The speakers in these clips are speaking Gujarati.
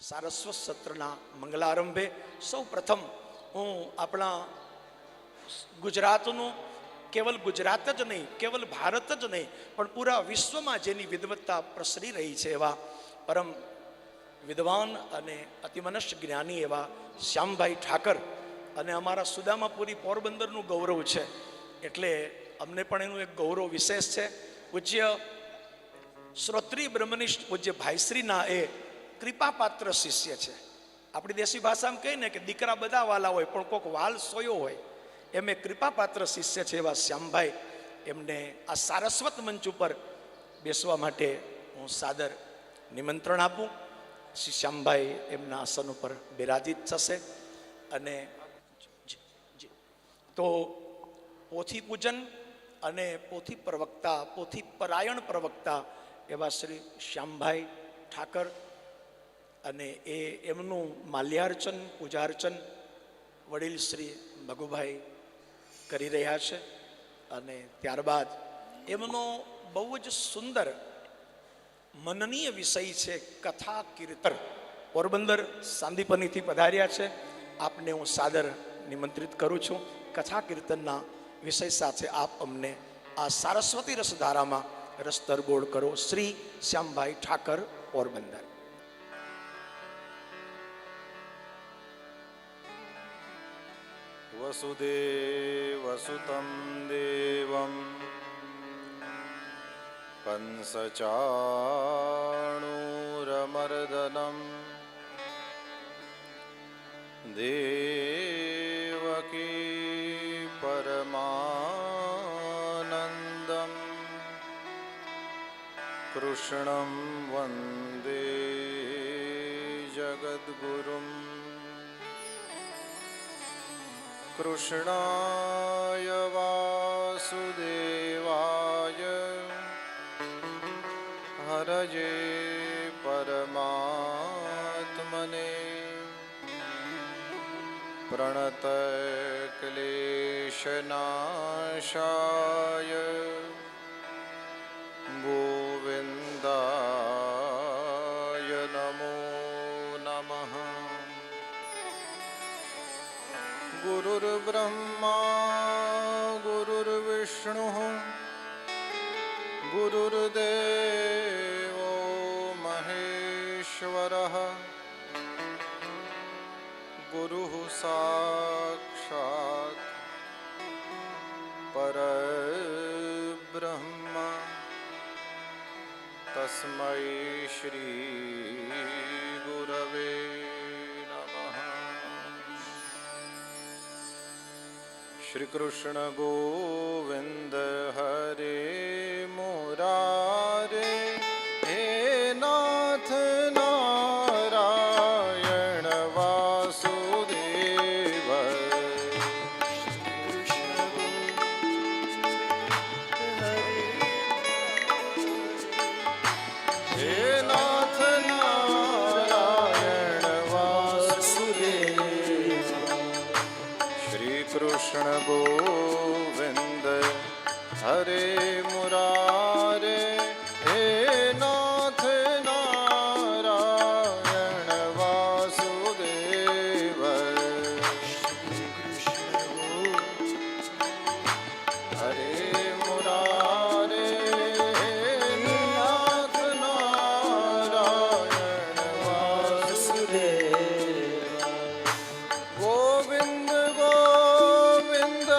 સારસ્વત સત્રના મંગલારંભે સૌ પ્રથમ હું આપણા ગુજરાતનું, કેવલ ગુજરાત જ નહીં, કેવલ ભારત જ નહીં, પણ પૂરા વિશ્વમાં જેની વિદ્વત્તા પ્રસરી રહી છે એવા પરમ વિદ્વાન અને અતિમનસ્ક જ્ઞાની એવા શ્યામભાઈ ઠાકર અને અમારા સુદામાપુરી પોરબંદરનું ગૌરવ છે, એટલે અમને પણ એનું એક ગૌરવ વિશેષ છે. પૂજ્ય શ્રોત્રીય બ્રહ્મનિષ્ઠ પૂજ્ય ભાઈશ્રીના એ કૃપાપાત્ર શિષ્ય છે. આપણી દેશી ભાષામાં કહીએ ને કે દીકરા બધા વાલા હોય પણ કોઈક વાલ સોયો હોય, એમ એ કૃપાપાત્ર શિષ્ય છે એવા શ્યામભાઈ, એમને આ સારસ્વત મંચ ઉપર બેસવા માટે હું સાદર નિમંત્રણ આપું. શ્રી શ્યામભાઈ એમના આસન ઉપર બિરાજિત થશે. અને તો પોથી પૂજન અને પોથી પ્રવક્તા, પોથી પરાયણ પ્રવક્તા એવા શ્રી શ્યામભાઈ ઠાકર અને એમનું માલ્યાર્ચન, પૂજાર્ચન વડીલ શ્રી ભગુભાઈ કરી રહ્યા છે. અને ત્યારબાદ એમનો બહુ જ સુંદર મનનીય વિષય છે કથા કીર્તન. પોરબંદર સાંદીપનીથી પધાર્યા છે, આપને હું સાદર નિમંત્રિત કરું છું. કથા કીર્તનના વિષય સાથે આપ અમને આ સારસ્વતી રસધારામાં રસ તરબોળ કરો. શ્રી શ્યામભાઈ ઠાકર, પોરબંદર. વસુદેવસુતં દેવં કંસચાણૂરમર્દનમ દેવકી પરમાનંદમ કૃષ્ણં વંદે જગદ્ગુરુમ. કૃષ્ણાય વાસુદેવાય હરજે પરમાત્મને પ્રણત ક્લેશનાશાય ગોવિંદાય નમો નમઃ. ગુરુર્બ્રહ્મા ગુરુર્વિષ્ણુઃ ગુરુર્દેવો મહેશ્વરઃ ગુરુઃ સાક્ષાત પરબ્રહ્મ તસ્મૈ શ્રી ગુરવે નમઃ. શ્રી કૃષ્ણ ગોવિંદ હરે મુરારે હે નાથ નારાયણ વાસુદેવ. હે નાથ નારાયણ વાસુદેવ. શ્રી કૃષ્ણ ગોવિંદ હરે મુરારે હે નાથ નારાયણ વાસુદેવ. હરે મુરારે હે નાથ નારાયણ વાસુદેવ. ગોવિંદ ગોવિંદ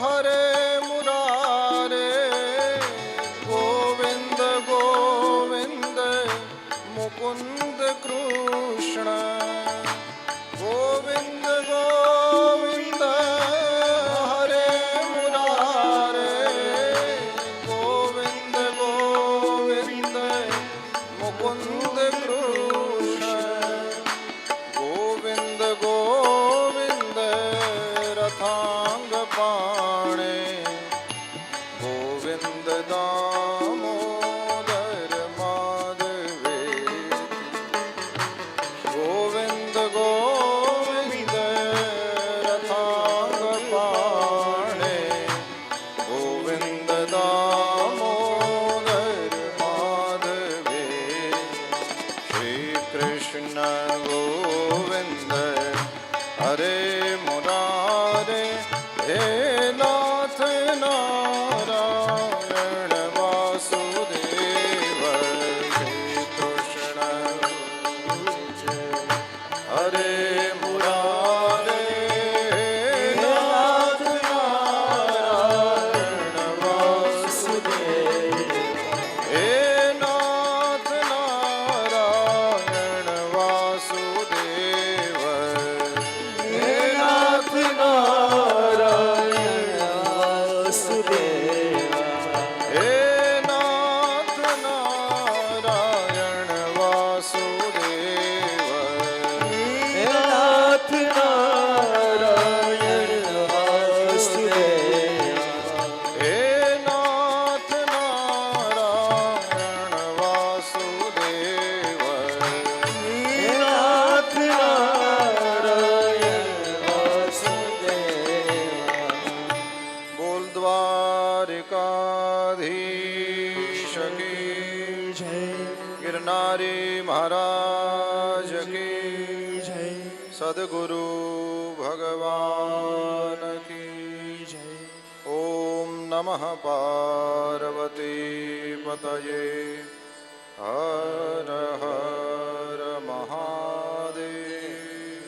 હરે મુરારે ગોવિંદ ગોવિંદ મુકુંદ કૃષ્ણ. ગોવિંદ ગોવિંદ હરે મુરારે ગોવિંદ ગોવિંદ મુકુંદ કૃષ્ણ. ગોવિંદ ગોવિંદ રથાંગ પાણે ગોવિંદ દામોદર માધવે. ગોવિંદ ગોવિંદ ગોવિંદ હરે મુરારે હે નાથ નારાયણ વાસુદેવ શ્રી કૃષ્ણ હરે મુરારે હે નાથ નારાયણ વાસુદેવ હે નાથ નારાયણ વાસુદેવ હે નાથ હે નાથ નારાયણ વાસુદેવ હે નાથ નારાયણ વાસુદેવ બોલ દ્વારિકાધીશ કી ગિરનારી મહારાજ કી સદગુરુ ભગવાન કી ઓમ નમઃ પાર્વતી પતયે હર હર મહાદેવ.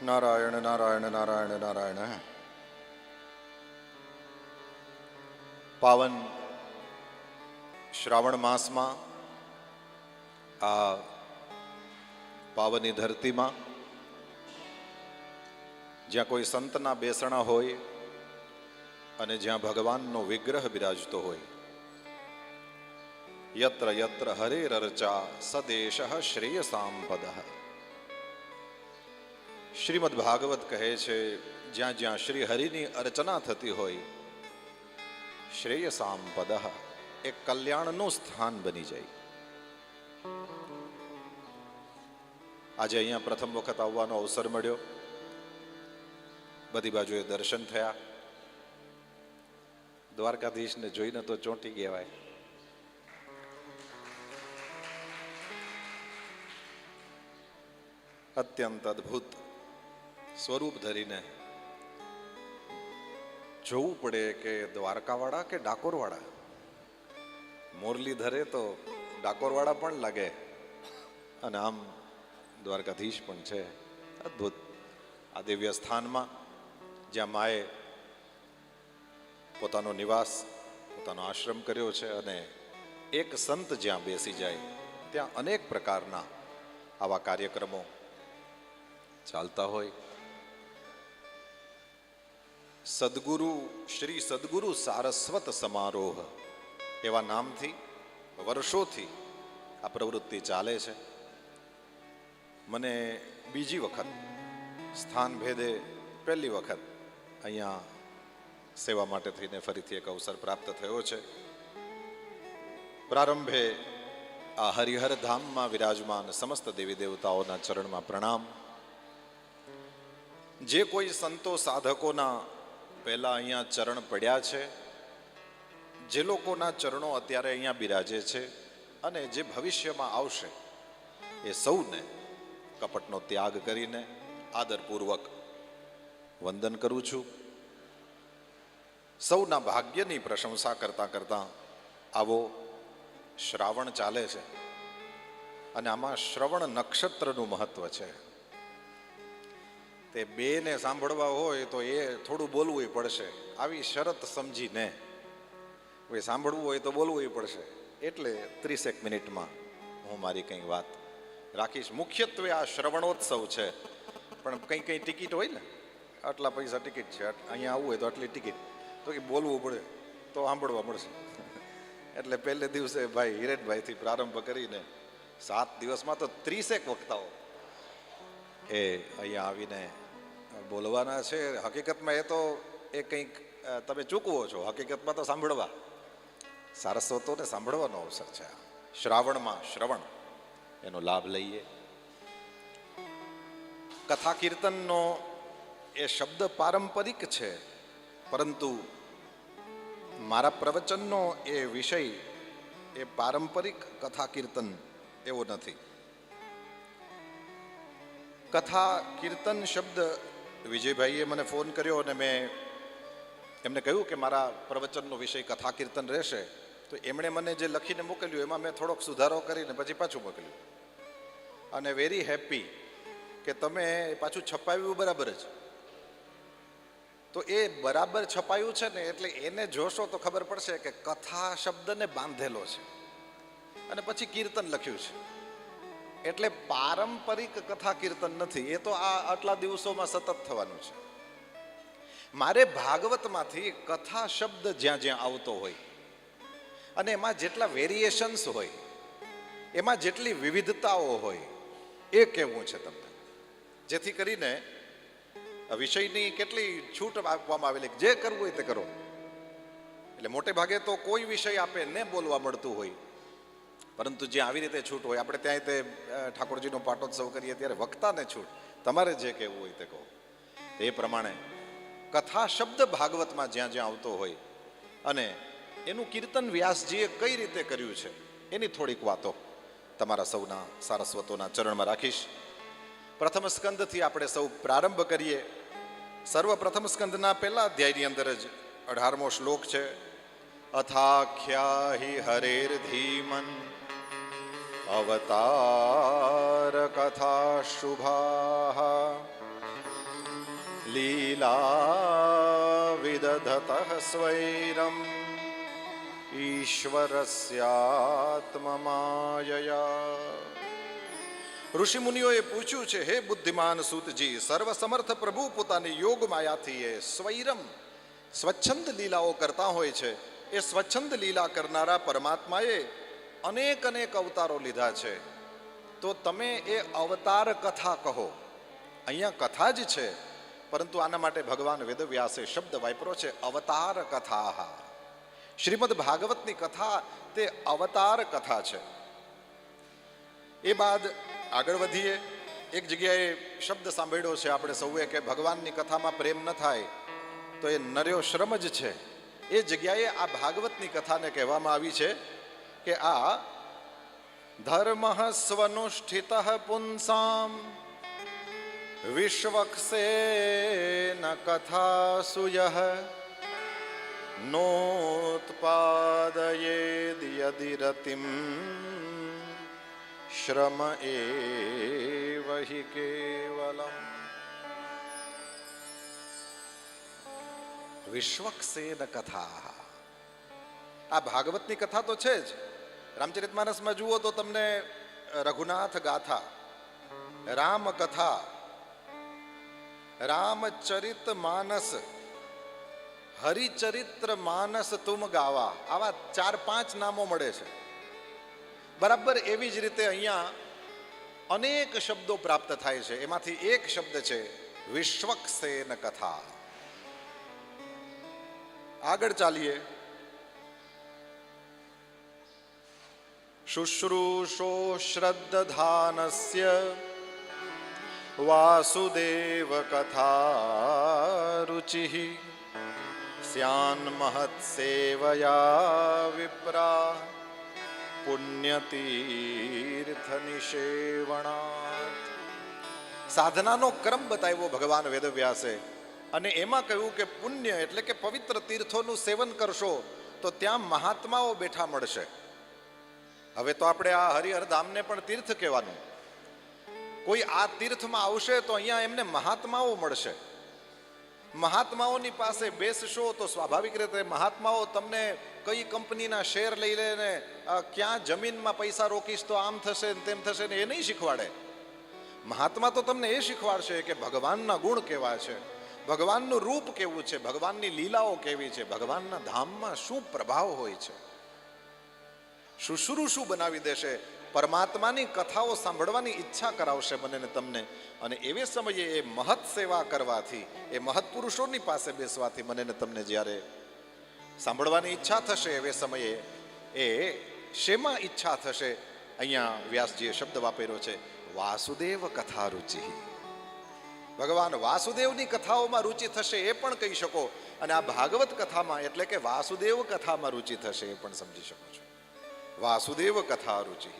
નારાયણ નારાયણ નારાયણ નારાયણ. પાવન શ્રાવણ માસમાં આ પાવની ધરતીમાં જ્યાં કોઈ સંતના બેસણા હોય અને જ્યાં ભગવાનનો વિગ્રહ બિરાજતો હોય, યત્ર યત્ર હરેરર્ચા સદેશ શ્રેયસામ પદ. શ્રીમદ ભાગવત કહે છે, જ્યાં જ્યાં શ્રી હરિની અર્ચના થતી હોય, શ્રેયસામ પદ એક કલ્યાણનું સ્થાન બની જાય. આજે અહીંયા પ્રથમ વખત આવવાનો અવસર મળ્યો, બધી બાજુએ દર્શન થયા. દ્વારકાધીશને જોઈને તો ચોંટી ગયેવાય. અત્યંત અદ્ભુત સ્વરૂપ ધરીને જોવું પડે કે દ્વારકાવાળા કે ડાકોરવાળા. મોરલી ધરે તો ડાકોરવાળા પણ લાગે અને આમ દ્વારકાધીશ પણ છે. અદ્ભુત આ દિવ્ય સ્થાનમાં જ્યાં માએ પોતાનો નિવાસ, પોતાનો આશ્રમ કર્યો છે અને એક સંત જ્યાં બેસી જાય ત્યાં અનેક પ્રકારના આવા કાર્યક્રમો ચાલતા હોય. સદગુરુ શ્રી સદગુરુ સારસ્વત સમારોહ એવા નામથી વર્ષોથી આ પ્રવૃત્તિ ચાલે છે. મને બીજી વખત સ્થાન ભેદે પહેલી વખત અહીંયા સેવા માટે થઈને ફરીથી એક અવસર પ્રાપ્ત થયો છે. પ્રારંભે આ હરિહર ધામમાં વિરાજમાન સમસ્ત દેવી દેવતાઓના ચરણમાં પ્રણામ. જે કોઈ સંતો સાધકોના પહેલા અહીંયા ચરણ પડ્યા છે, જે લોકોના ચરણો અત્યારે અહીંયા બિરાજે છે અને જે ભવિષ્યમાં આવશે, એ સૌને કપટનો ત્યાગ કરીને આદરપૂર્વક વંદન કરું છું. સૌના ભાગ્યની પ્રશંસા કરતા કરતા આવો શ્રાવણ ચાલે છે અને આમાં શ્રવણ નક્ષત્રનું મહત્વ છે. તે બેને સાંભળવા હોય તો એ થોડું બોલવું પડશે. આવી શરત સમજીને સાંભળવું હોય તો બોલવું પડશે. એટલે 30 મિનિટમાં હું મારી કંઈ વાત રાખીશ. મુખ્યત્વે આ શ્રવણોત્સવ છે, પણ કંઈ ટિકિટ હોય ને, આટલા પૈસા ટિકિટ છે, અહીંયા આવવું હોય તો આટલી ટિકિટ, તો કે બોલવું પડે તો સાંભળવા મળશે. એટલે પહેલે દિવસે ભાઈ હિરેનભાઈથી પ્રારંભ કરીને 7 દિવસમાં તો 30 વક્તાઓ એ અહીંયા આવીને બોલવાના છે. હકીકતમાં એ તો એ કંઈક તમે ચૂકવો છો, હકીકતમાં તો સાંભળવા, સારસ્વતોને સાંભળવાનો અવસર છે. શ્રાવણમાં શ્રવણ એનો લાભ લઈએ. કથા કીર્તનનો એ શબ્દ પારંપરિક છે, પરંતુ મારા પ્રવચનનો એ વિષય એ પારંપરિક કથા કીર્તન એવો નથી. કથા કીર્તન શબ્દ વિજયભાઈએ મને ફોન કર્યો અને મેં એમને કહ્યું કે મારા પ્રવચનનો વિષય કથા કીર્તન રહેશે. તો એમણે મને જે લખીને મોકલ્યું એમાં મેં થોડોક સુધારો કરીને પછી પાછું મોકલ્યું. અને વેરી હેપી કે તમે પાછું છપાવ્યું બરાબર જ. તો એ બરાબર છપાયું છે ને એટલે એને જોશો તો ખબર પડશે કે કથા શબ્દને બાંધેલો છે અને પછી કીર્તન લખ્યું છે. એટલે પારંપરિક કથા કીર્તન નથી, એ તો આ આટલા દિવસોમાં સતત થવાનું છે. મારે ભાગવતમાંથી કથા શબ્દ જ્યાં જ્યાં આવતો હોય અને એમાં જેટલા વેરિએશન્સ હોય, એમાં જેટલી વિવિધતાઓ હોય, એ કહેવું છે તમને, જેથી કરીને વિષયની કેટલી છૂટ આપવામાં આવેલી, જે કરવું હોય તે કરો. એટલે મોટે ભાગે તો કોઈ વિષય આપે ને બોલવા મળતું હોય, પરંતુ જે આવી રીતે છૂટ હોય, આપણે ત્યાં તે ઠાકોરજીનો પાટોત્સવ કરીએ ત્યારે વક્તાને છૂટ, તમારે જે કહેવું હોય તે કહો. એ પ્રમાણે કથા શબ્દ ભાગવતમાં જ્યાં જ્યાં આવતો હોય અને એનું કીર્તન વ્યાસજીએ કઈ રીતે કર્યું છે એની થોડીક વાતો તમારા સૌના સારસ્વતોના ચરણમાં રાખીશ. પ્રથમ સ્કંદથી આપણે સૌ પ્રારંભ કરીએ. સર્વપ્રથમ સ્કંદના પહેલા અધ્યાયની અંદર જ 18મો શ્લોક છે. અથાખ્યા હિ હરેર ધીમન અવતાર કથા શુભા લીલા વિદધત સ્વૈરમ ઈશ્વરસ્યાત્મમાયયા. ઋષિ મુનિઓએ પૂછ્યું છે, હે બુદ્ધિમાન સૂતજી, સર્વસમર્થ પ્રભુ પોતાની યોગ માયાથી એ સ્વૈરમ સ્વચ્છંદ લીલાઓ કરતા હોય છે. એ સ્વચ્છંદ લીલા કરનારા પરમાત્માએ અનેક અનેક અવતારો લીધા છે. તો તમે એ અવતાર કથા કહો. અહીંયા કથા જ છે, પરંતુ આના માટે ભગવાન વેદવ્યાસે શબ્દ વાપર્યો છે અવતાર કથા. શ્રીમદ ભાગવતની કથા તે અવતાર કથા છે. એ બાદ આગળ વધીએ. એક જગ્યાએ શબ્દ સાંભળ્યો છે આપણે સૌએ કે ભગવાનની કથામાં પ્રેમ ન થાય તો એ નર્યો શ્રમ જ છે. એ જગ્યાએ આ ભાગવતની કથાને કહેવામાં આવી છે કે આ ધર્મ સ્વનુષ્ઠિત પુંસામ વિશ્વક્ષેન કથાસુયઃ નોત્પાદયેદ યદિ રતિમ શ્રમ એવ હિ કેવલમ. વિશ્વક્ષેન કથા, આ ભાગવતની કથા તો છે જ. રામચરિતમાનસમાં જુઓ તો તમને રઘુનાથ ગાથા, રામ કથા, રામચરિત માનસ, હરિચરિત્ર માનસ તુમ ગાવા, આવા 4-5 નામો મળે છે. બરાબર એવી જ રીતે અહીંયા અનેક શબ્દો પ્રાપ્ત થાય છે. એમાંથી એક શબ્દ છે વિશ્વક્ષેન કથા. આગળ ચાલીએ. શુશ્રૂષો શ્રદ્ધાનસ્ય વાસુદેવ કથા રુચિઃ સ્યાન મહત સેવયા વિપ્રા પુણ્યતીર્થ નિષેવણાત. સાધનાનો ક્રમ બતાવ્યો ભગવાન વેદવ્યાસે અને એમાં કહ્યું કે પુણ્ય એટલે કે પવિત્ર તીર્થોનું સેવન કરશો તો ત્યાં મહાત્માઓ બેઠા મળશે. હવે તો આપણે આ હરિહર ધામને પણ તીર્થ કહેવાનું. કોઈ આ તીર્થમાં આવશે તો અહીંયા એમને મહાત્માઓ મળશે. મહાત્માઓની પાસે બેસશો તો સ્વાભાવિક રીતે મહાત્માઓ તમને કઈ કંપનીના શેર લઈ લે ને ક્યાં જમીનમાં પૈસા રોકીશ તો આમ થશે ને તેમ થશે ને એ નહીં શીખવાડે. મહાત્મા તો તમને એ શીખવાડશે કે ભગવાનના ગુણ કેવા છે, ભગવાનનું રૂપ કેવું છે, ભગવાનની લીલાઓ કેવી છે, ભગવાનના ધામમાં શું પ્રભાવ હોય છે. શુશ્રૂષું બનાવી દેશે. પરમાત્માની કથાઓ સાંભળવાની ઈચ્છા કરાવશે મને ને તમને. અને એવે સમયે એ મહત સેવા કરવાથી, એ મહત પુરુષોની પાસે બેસવાથી મને ને તમને જ્યારે સાંભળવાની ઈચ્છા થશે, એવે સમયે એ શેમાં ઈચ્છા થશે? અહીંયા વ્યાસજીએ શબ્દ વાપર્યો છે વાસુદેવ કથા રુચિ. ભગવાન વાસુદેવની કથાઓમાં રુચિ થશે એ પણ કહી શકો, અને આ ભાગવત કથામાં એટલે કે વાસુદેવ કથામાં રુચિ થશે એ પણ સમજી શકો છો. વાસુદેવ કથા રુચિ.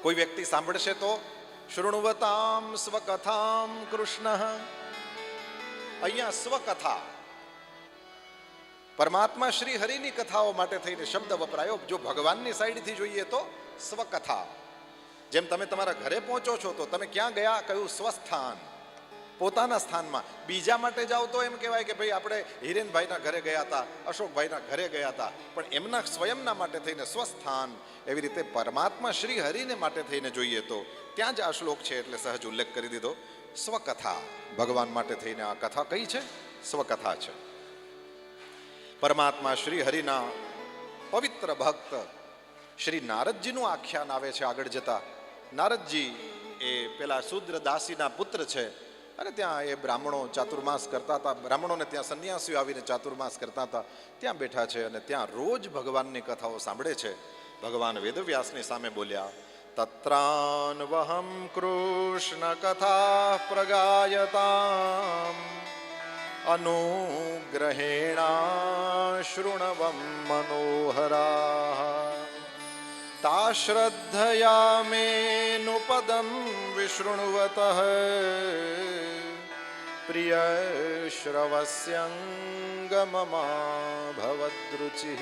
કોઈ વ્યક્તિ સાંભળશે તો શૃણવતામ સ્વકથામ કૃષ્ણ. અહીંયા સ્વકથા પરમાત્મા શ્રી હરિની કથાઓ માટે થઈને શબ્દ વપરાયો. જો ભગવાનની સાઈડથી જોઈએ તો સ્વકથા. જેમ તમે તમારા ઘરે પહોંચો છો તો તમે ક્યાં ગયા, કયું સ્વસ્થાન, પોતાના સ્થાનમાં. બીજા માટે જાઓ તો એમ કહેવાય કે ભાઈ આપણે હિરેનભાઈના ઘરે ગયા હતા, અશોકભાઈના ઘરે ગયા હતા, પણ એમના સ્વયંના માટે થઈને સ્વસ્થાન. એવી રીતે પરમાત્મા શ્રી હરિને માટે થઈને જોઈએ તો ત્યાં જ આ શ્લોક છે એટલે સહજ ઉલ્લેખ કરી દીધો. સ્વકથા, ભગવાન માટે થઈને આ કથા કઈ છે? સ્વકથા છે. પરમાત્મા શ્રી હરિના પવિત્ર ભક્ત શ્રી નારદજીનું આખ્યાન આવે છે આગળ જતા. નારદજી એ પેલા શૂદ્ર દાસીના પુત્ર છે અને ત્યાં એ બ્રાહ્મણો ચાતુર્માસ કરતા હતા. બ્રાહ્મણોને ત્યાં સંન્યાસીઓ આવીને ચાતુર્માસ કરતા હતા. ત્યાં બેઠા છે અને ત્યાં રોજ ભગવાનની કથાઓ સાંભળે છે. ભગવાન વેદવ્યાસની સામે બોલ્યા, તત્રાન્વહમ કૃષ્ણ કથા પ્રગાયતામ અનુગ્રહેણા શૃણવમ મનોહરા તા શ્રદ્ધયા મેનુપદમ વિશૃણવતઃ પ્રિય શ્રવસ્યંગમમા ભવદ્રુચિ.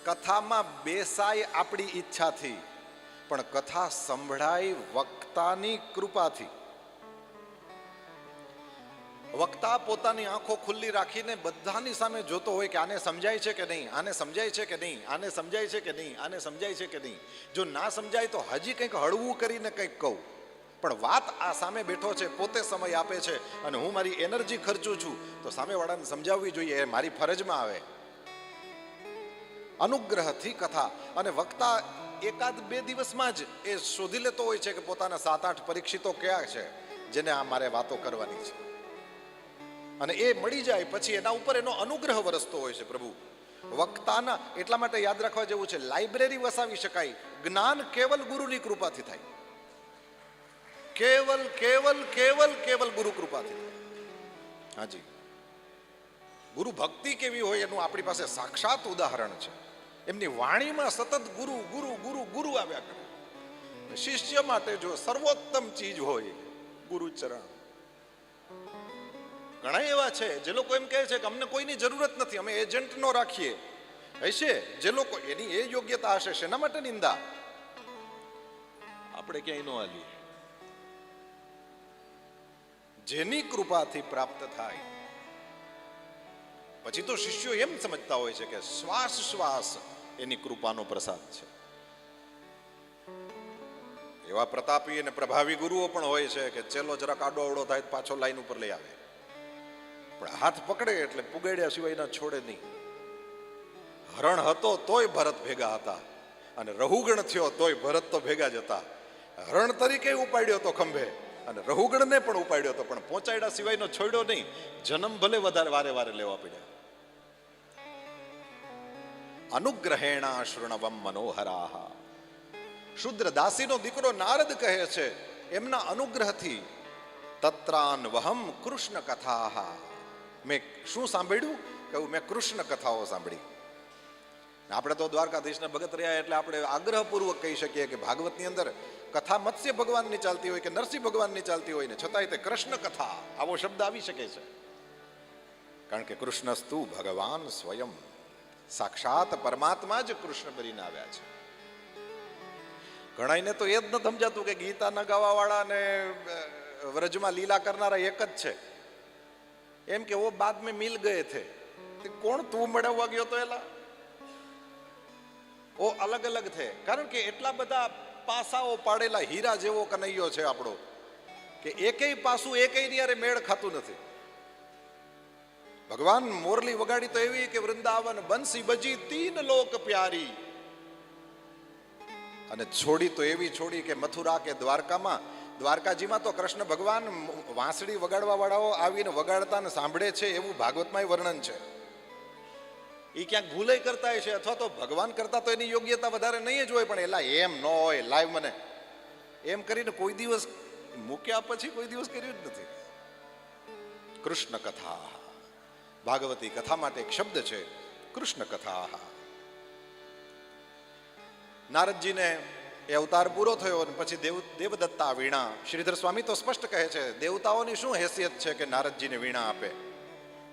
કથામાં બેસાય આપણી ઈચ્છાથી, પણ કથા સંભળાય વક્તાની કૃપાથી. વક્તા પોતાની આંખો ખુલ્લી રાખીને બધાની સામે જોતો હોય કે આને સમજાય છે કે નહીં, આને સમજાય છે કે નહીં, આને સમજાય છે કે નહીં, આને સમજાય છે કે નહીં. જો ના સમજાય તો હજી કંઈક હળવું કરીને કંઈક કહું, પણ વાત આ સામે બેઠો છે, પોતે સમય આપે છે અને હું મારી એનર્જી ખર્ચું છું તો સામેવાળાને સમજાવવી જોઈએ, એ મારી ફરજમાં આવે. અનુગ્રહથી કથા. અને વક્તા એકાદ બે દિવસમાં જ એ શોધી લેતો હોય છે કે પોતાના 7-8 પરીક્ષિતો કયા છે જેને આ મારે વાતો કરવાની છે, અને એ મળી જાય પછી એના ઉપર એનો અનુગ્રહ વરસતો હોય છે પ્રભુ. વક્તાના એટલા માટે યાદ રાખવા જેવું છે, લાઇબ્રેરી વસાવી શકાય, જ્ઞાન કેવલ ગુરુની કૃપાથી થાય. કેવલ કેવલ કેવલ કેવલ ગુરુ કૃપાથી થાય. હાજી, ગુરુ ભક્તિ કેવી હોય એનું આપણી પાસે સાક્ષાત ઉદાહરણ છે. એમની વાણીમાં સતત ગુરુ ગુરુ ગુરુ ગુરુ આવ્યા કરે. શિષ્ય માટે જો સર્વોત્તમ ચીજ હોય ગુરુચરણ. ઘણા એવા છે જે લોકો એમ કહે છે કે અમને કોઈની જરૂરત નથી, અમે એજન્ટ નો રાખીએ. હશે જે લોકો એની એ યોગ્યતા હશે, શેના માટે નિંદા? આપણે ક્યાંય નો આલીએ. જેની કૃપાથી પ્રાપ્ત થાય. પછી તો શિષ્યો એમ સમજતા હોય છે કે શ્વાસ શ્વાસ એની કૃપાનો પ્રસાદ છે. એવા પ્રતાપી અને પ્રભાવી ગુરુઓ પણ હોય છે કે ચેલો જરાક આડો અવડો થાય પાછો લાઈન ઉપર લઈ આવે, પણ હાથ પકડે એટલે પુગાડ્યા સિવાયના છોડે નહીં. હરણ હતો તોય ભરત ભેગા હતા, અને રહુગણ થયો તોય ભરત તો ભેગા જ હતા. હરણ તરીકે ઉપાડ્યો તો ખંભે અને રહુગણને પણ ઉપાડ્યો તો, પણ પહોંચાડ્યા સિવાયનો છોડ્યો નહીં. જન્મ ભલે વધારે વારે વારે લેવા પડ્યા. અનુગ્રહેણા શૃણવમ મનોહરાહ. શુદ્ર દાસીનો દીકરો નારદ કહે છે એમના અનુગ્રહથી તત્રાન્વહમ કૃષ્ણ કથા. મેં શું સાંભળ્યું? કહ્યું મેં કૃષ્ણ કથાઓ સાંભળી. આપણે તો દ્વારકાધીશના ભગત રહ્યા એટલે આપણે આગ્રહપૂર્વક કહી શકીએ કે ભાગવતની અંદર કથા મત્સ્ય ભગવાનની ચાલતી હોય કે નરસિંહ ભગવાનની ચાલતી હોય ને છતાંય તે કૃષ્ણ કથા આવો શબ્દ આવી શકે છે. કારણ કે કૃષ્ણસ્તુ ભગવાન સ્વયં, સાક્ષાત પરમાત્મા જ કૃષ્ણ બનીને આવ્યા છે. ઘણાઈને તો એ જ ન સમજાતું કે ગીતા ન ગાવા વાળા ને વ્રજમાં લીલા કરનારા એક જ છે. એમ કે વો બાદ મેં મિલ ગયે થે. કોણ તું મેળવવા ગયો તો એલા? ઓ અલગ અલગ થે. કારણ કે એટલા બધા પાસાઓ પાડેલા હીરા જેવો કનૈયો છે આપણો કે એકેય પાસું એકેયની હારે મેળ ખાતું નથી. ભગવાન મોરલી વગાડી તો એવી કે વૃંદાવન બંસી બજી 3 લોક પ્યારી, અને છોડી તો એવી છોડી કે મથુરા કે દ્વારકામાં, દ્વારકાજીમાં તો કૃષ્ણ ભગવાન વાંસળી વગાડવા વાળાઓ આવીને વગાડતા ને સાંભળે છે એવું ભાગવતમાં વર્ણન છે. એ ક્યાંક ભૂલાઈ કરતા છે અથવા તો ભગવાન કરતા તો એની યોગ્યતા વધારે નહીં જ હોય, પણ એલા એમ ન હોય લાઈવ મને એમ કરીને કોઈ દિવસ મૂક્યા પછી કોઈ દિવસ કર્યું જ નથી. કૃષ્ણ કથા, ભાગવતી કથા માટે એક શબ્દ છે કૃષ્ણ કથા. નારદજીને એ અવતાર પૂરો થયો અને પછી દેવદત્તા વીણા. શ્રીધર સ્વામી તો સ્પષ્ટ કહે છે, દેવતાઓની શું હેસિયત છે કે નારદજીને વીણા આપે?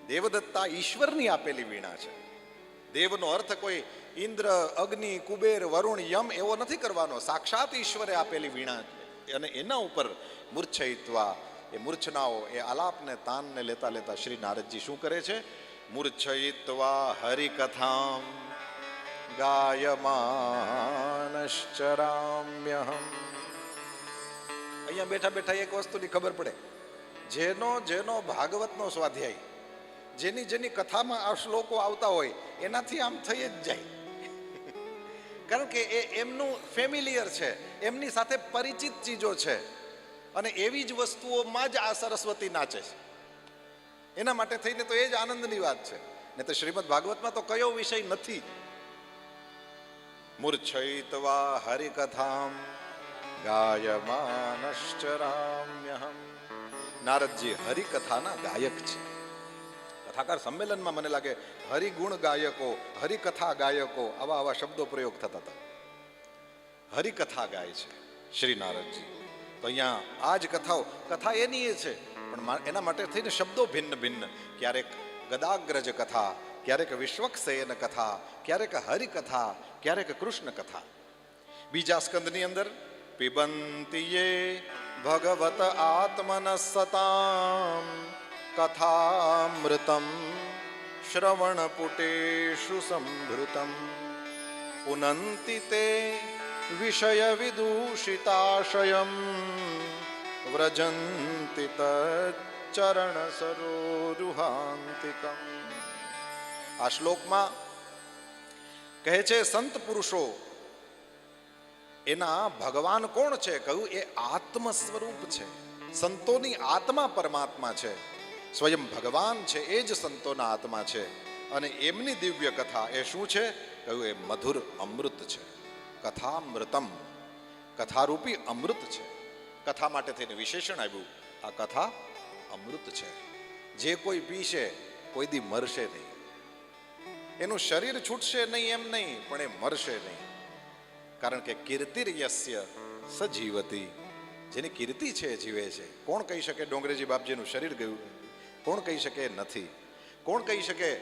દેવદત્તા ઈશ્વરની આપેલી વીણા છે. દેવનો અર્થ કોઈ ઇન્દ્ર, અગ્નિ, કુબેર, વરુણ, યમ એવો નથી કરવાનો. સાક્ષાત ઈશ્વરે આપેલી વીણા છે અને એના ઉપર મૂર્છયિત્વા, એ મૂર્છનાઓ, એ આલાપને તાનને લેતા લેતા શ્રી નારદજી શું કરે છે? મૂર્છયિત્વા હરિકથામ ગાયમાનશ્ચરામ્યહમ. અહીંયા બેઠા બેઠા એક વસ્તુની ખબર પડે, જેનો જેનો ભાગવતનો સ્વાધ્યાય, જેની જેની કથામાં આ શ્લોકો આવતા હોય એનાથી આમ થઈ જ જાય. કારણ કે એ એમનું ફેમિલિયર છે, એમની સાથે પરિચિત ચીજો છે અને એવી જ વસ્તુઓમાં જ આ સરસ્વતી નાચે છે. એના માટે થઈને તો એ જ આનંદની વાત છે. ને તો શ્રીમદ ભાગવતમાં તો કયો વિષય નથી. મૂર્છયિત્વા હરિકથામ ગાયમાનશ્ચરામ્યહમ. નારદજી હરિકથાના ગાયક છે. કથાકાર સંમેલનમાં મને લાગે હરિગુણ ગાયકો, હરિકથા ગાયકો, આવા આવા શબ્દો પ્રયોગ થતા હતા. હરિકથા ગાય છે શ્રી નારદજી. તો અહીંયા આ જ કથાઓ, કથા એની એ છે પણ એના માટે થઈને શબ્દો ભિન્ન ભિન્ન. ક્યારેક ગદાગ્રજ કથા, ક્યારેક વિશ્વક્સેન કથા, ક્યારેક હરિકથા, ક્યારેક કૃષ્ણ કથા. બીજા સ્કંદની અંદર પિબંતિયે ભગવત આત્મનસતામ કથામૃતમ શ્રવણપુટેષુ સંભૃતમ પુનંતિ તે વિષય વિદૂષિતાશયમ વ્રજંતિ તચ્ચરણ સરોરુહાંતિકમ. આ શ્લોકમાં કહે છે સંત પુરુષો એના ભગવાન કોણ છે? કહ્યું એ આત્મ સ્વરૂપ છે. સંતોની આત્મા પરમાત્મા છે, સ્વયં ભગવાન છે, એ જ સંતોના આત્મા છે. અને એમની દિવ્ય કથા એ શું છે? કહ્યું એ મધુર અમૃત છે. કથામૃતમ, કથારૂપી અમૃત છે. કથા માટે થઈને વિશેષણ આવ્યું, આ કથા અમૃત છે. જે કોઈ પીશે કોઈ દી મરશે નહીં. એનું શરીર છૂટશે નહીં એમ નહીં, પણ એ મરશે નહીં. કારણ કે કીર્તિર્યસ્ય સજીવતી. જેની કીર્તિ છે એ જીવે છે. કોણ કહી શકે ડોંગરેજી બાપજીનું શરીર ગયું? કોણ કહી શકે નથી? કોણ કહી શકે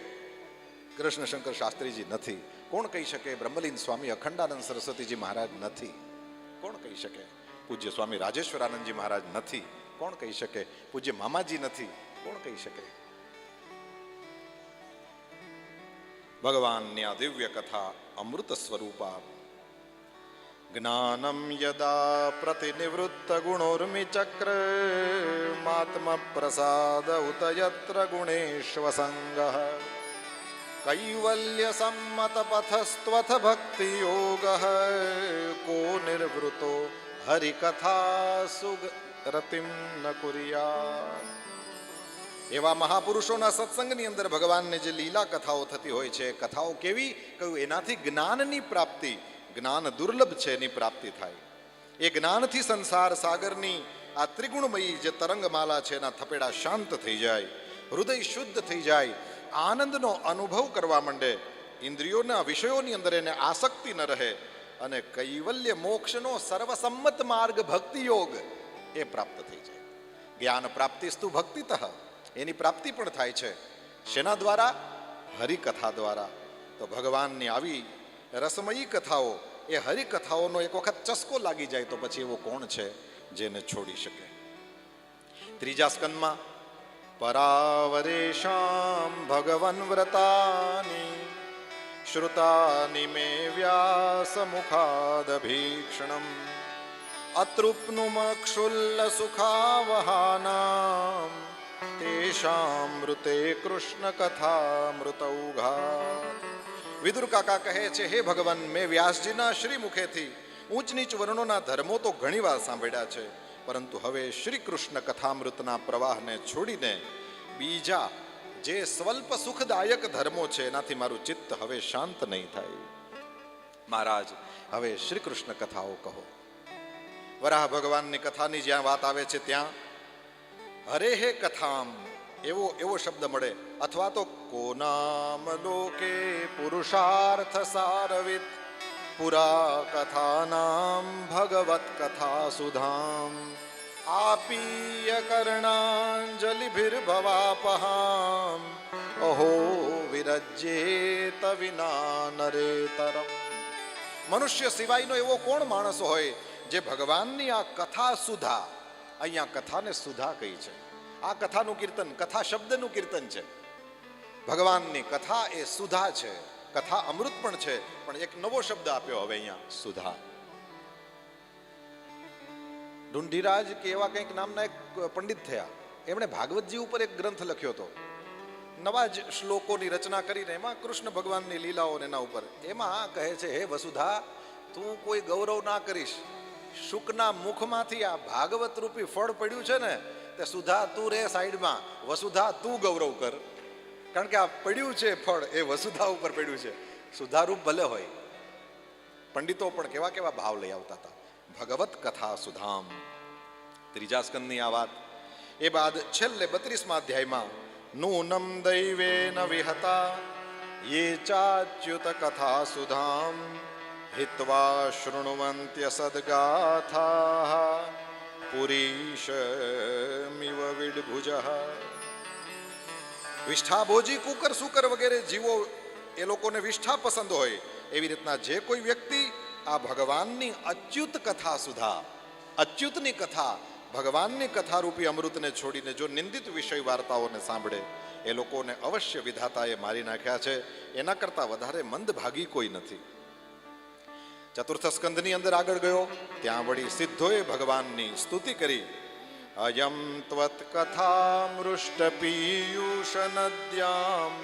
કૃષ્ણશંકર શાસ્ત્રીજી નથી? કોણ કહી શકે બ્રહ્મલીન સ્વામી અખંડાનંદ સરસ્વતીજી મહારાજ નથી? કોણ કહી શકે પૂજ્ય સ્વામી રાજેશ્વરાનંદજી મહારાજ નથી? કોણ કહી શકે પૂજ્ય મામાજી નથી? કોણ કહી શકે? ભગવાનની આ દિવ્ય કથા અમૃત સ્વરૂપા. જ્ઞાનમ યદા પ્રતિનિવૃત્ત ગુણોર્મિ ચક્ર માત્મ પ્રસાદ ઉત યત્ર ગુણેશ્વ સંગઃ કૈવલ્ય સંમત પથસ્ત્વથ ભક્તિ યોગ કો નિર્વૃતો હરિકથા સુગરતિમ ન કુર્યાત. એવા મહાપુરુષોના સત્સંગની અંદર ભગવાનની જે લીલા કથાઓ થતી હોય છે, કથાઓ કેવી? કહ્યું એનાથી જ્ઞાનની પ્રાપ્તિ, જ્ઞાન દુર્લભ છે એની પ્રાપ્તિ થાય. એ જ્ઞાનથી સંસાર સાગરની આ ત્રિગુણમયી જે તરંગમાલા છે એના થપેડા શાંત થઈ જાય, હૃદય શુદ્ધ થઈ જાય, આનંદનો અનુભવ કરવા માંડે, ઇન્દ્રિયોના વિષયોની અંદર એને આસક્તિ ન રહે અને કૈવલ્ય મોક્ષનો સર્વસંમત માર્ગ ભક્તિ યોગ એ પ્રાપ્ત થઈ જાય. જ્ઞાન પ્રાપ્તિસ્તુ ભક્તિતઃ, એની પ્રાપ્તિ પણ થાય છે. શેના દ્વારા? હરિકથા દ્વારા. તો ભગવાનની આવી રસમયી કથાઓ, એ હરિકથાઓનો એક વખત ચસ્કો લાગી જાય તો પછી એવો કોણ છે જેને છોડી શકે? ત્રીજા સ્કંદમાં પરાવરેશામ ભગવન વ્રતાની શ્રુતાની મે વ્યાસ મુખાદભીક્ષણમ અતૃપ્નુમક્ષુલ્લ સુખાવહાનામ તેષામૃતે કૃષ્ણ કથામૃતૌઘા. વિદુર કાકા કહે છે, હે ભગવાન, મેં વ્યાસજીના શ્રી મુખેથી ઊંચ નીચ વર્ણોના ધર્મો તો ઘણીવાર સાંભળ્યા છે, પરંતુ હવે શ્રી કૃષ્ણ કથામૃતના પ્રવાહને છોડીને બીજા જે સ્વલ્પ સુખદાયક ધર્મો છે એનાથી મારું ચિત્ત હવે શાંત નહીં થાય. મહારાજ, હવે શ્રી કૃષ્ણ કથાઓ કહો. વરાહ ભગવાનની કથાની જ્યાં વાત આવે છે ત્યાં હરે હે કથામ એવો શબ્દ મળે, અથવા તો કો નામ લોકે પુરુષાર્થ સારવિદ પુરા કથાનામ ભગવત કથા સુધામ આપીય કર્ણાંજલિભિર્ભવાપહામ અહો વિરજ્યેત વિના નરેતરમ. મનુષ્ય સિવાયનો એવો કોણ માણસ હોય જે ભગવાનની આ કથા સુધા, અહીંયા કથાને સુધા કહી છે, આ કથાનું કીર્તન, કથા શબ્દનું કીર્તન છે. ભગવાનની કથા એ સુધા છે, કથા અમૃત પણ છે, પણ એક નવો શબ્દ આપ્યો હવે અહીંયા, સુધા. ઢુંઢીરાજ કે એવા કંઈક નામના એક પંડિત થયા, એમણે ભાગવતજી ઉપર એક ગ્રંથ લખ્યો હતો, નવા જ શ્લોકોની રચના કરીને એમાં કૃષ્ણ ભગવાનની લીલાઓ એના ઉપર. એમાં કહે છે, હે વસુધા, તું કોઈ ગૌરવ ના કરીશ, શુકના મુખમાંથી આ ભાગવત રૂપી ફળ પડ્યું છે ને, તે સુધા તું રે સાઈડમાં, વસુધા તું ગૌરવ કર, કારણ કે આ પડ્યું છે ફળ એ વસુધા ઉપર પડ્યું છે. સુધારૂપ ભલે હોય, પંડિતો પણ કેવા કેવા ભાવ લઈ આવતા હતા. ભગવત કથા સુધામ, ત્રીજા સ્કંદની આ વાત. એ બાદ છેલ્લે 32મા અધ્યાયમાં નૂનમ દૈવેન વિહતા યે ચાચ્યુત કથા સુધામ હિત્વા શૃણવંત્ય સદગાથા પુરીશમિવ વિડભુજઃ. વિષ્ઠાભોજી કુકર સુકર વગેરે જીવો એ લોકોને વિષ્ઠા પસંદ હોય, એવી રીતના જે કોઈ વ્યક્તિ આ ભગવાનની અચ્યુત કથા સુધા, અચ્યુતની કથા, ભગવાનની કથારૂપી અમૃતને છોડીને જો નિંદિત વિષય વાર્તાઓને સાંભળે, એ લોકોને અવશ્ય વિધાતાએ મારી નાખ્યા છે. એના કરતા વધારે મંદભાગી કોઈ નથી. ચતુર્થ સ્કંદની અંદર આગળ ગયો, ત્યાં વળી સિદ્ધોએ ભગવાનની સ્તુતિ કરી. અયમ ત્વત કથામૃષ્ટ પીયુષ નદ્યામ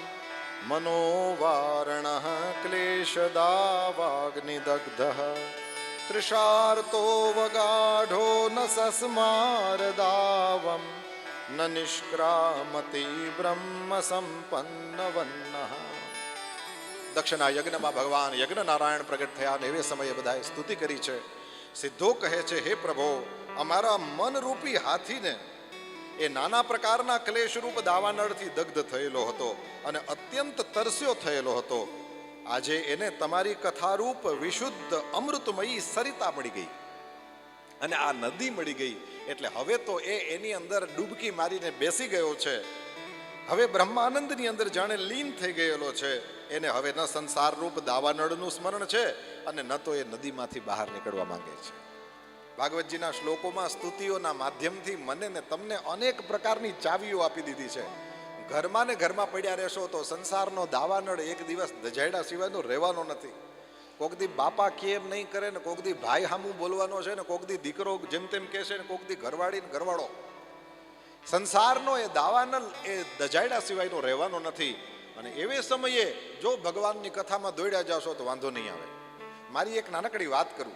મનોવારણ ક્લેશદાવાગ્નિદગ્ધ તૃષાર્તો વગાઢો ન સસ્મારદાવમ ન નિષ્ક્રામતિ બ્રહ્મ સંપન્ન વન્નઃ. દક્ષના યજ્ઞમાં ભગવાન યજ્ઞ નારાયણ પ્રગટ થયા અને એવે સમયે બધાએ સ્તુતિ કરી છે. સિદ્ધો કહે છે, હે પ્રભો, અમારા મનરૂપી હાથીને એ નાના પ્રકારના ક્લેશરૂપ દાવાનળથી દગ્ધ થયેલો હતો અને અત્યંત તરસ્યો થયેલો હતો. આજે એને તમારી કથારૂપ વિશુદ્ધ અમૃતમયી સરિતા મળી ગઈ અને આ નદી મળી ગઈ, એટલે હવે તો એની અંદર ડૂબકી મારીને બેસી ગયો છે. હવે બ્રહ્માનંદની અંદર જાણે લીન થઈ ગયેલો છે. એને હવે ન સંસાર રૂપ દાવાનળનું સ્મરણ છે અને ન તો એ નદીમાંથી બહાર નીકળવા માંગે છે. ભાગવતજીના શ્લોકોમાં સ્તુતિઓના માધ્યમથી મને ને તમને અનેક પ્રકારની ચાવીઓ આપી દીધી છે. ઘરમાં ને ઘરમાં પડ્યા રહેશો તો સંસારનો દાવાનળ એક દિવસ દજાયડા સિવાયનો રહેવાનો નથી. કોક દી બાપા કેમ નહીં કરે ને, કોક દી ભાઈ હામું બોલવાનો છે ને, કોક દી દીકરો જેમ તેમ કહેશે ને, કોક દી ઘરવાળી ને ઘરવાળો. સંસારનો એ દાવાનળ એ દજાયડા સિવાયનો રહેવાનો નથી. અને એવે સમયે જો ભગવાનની કથામાં દોડ્યા જશો તો વાંધો નહીં આવે. મારી એક નાનકડી વાત કરું.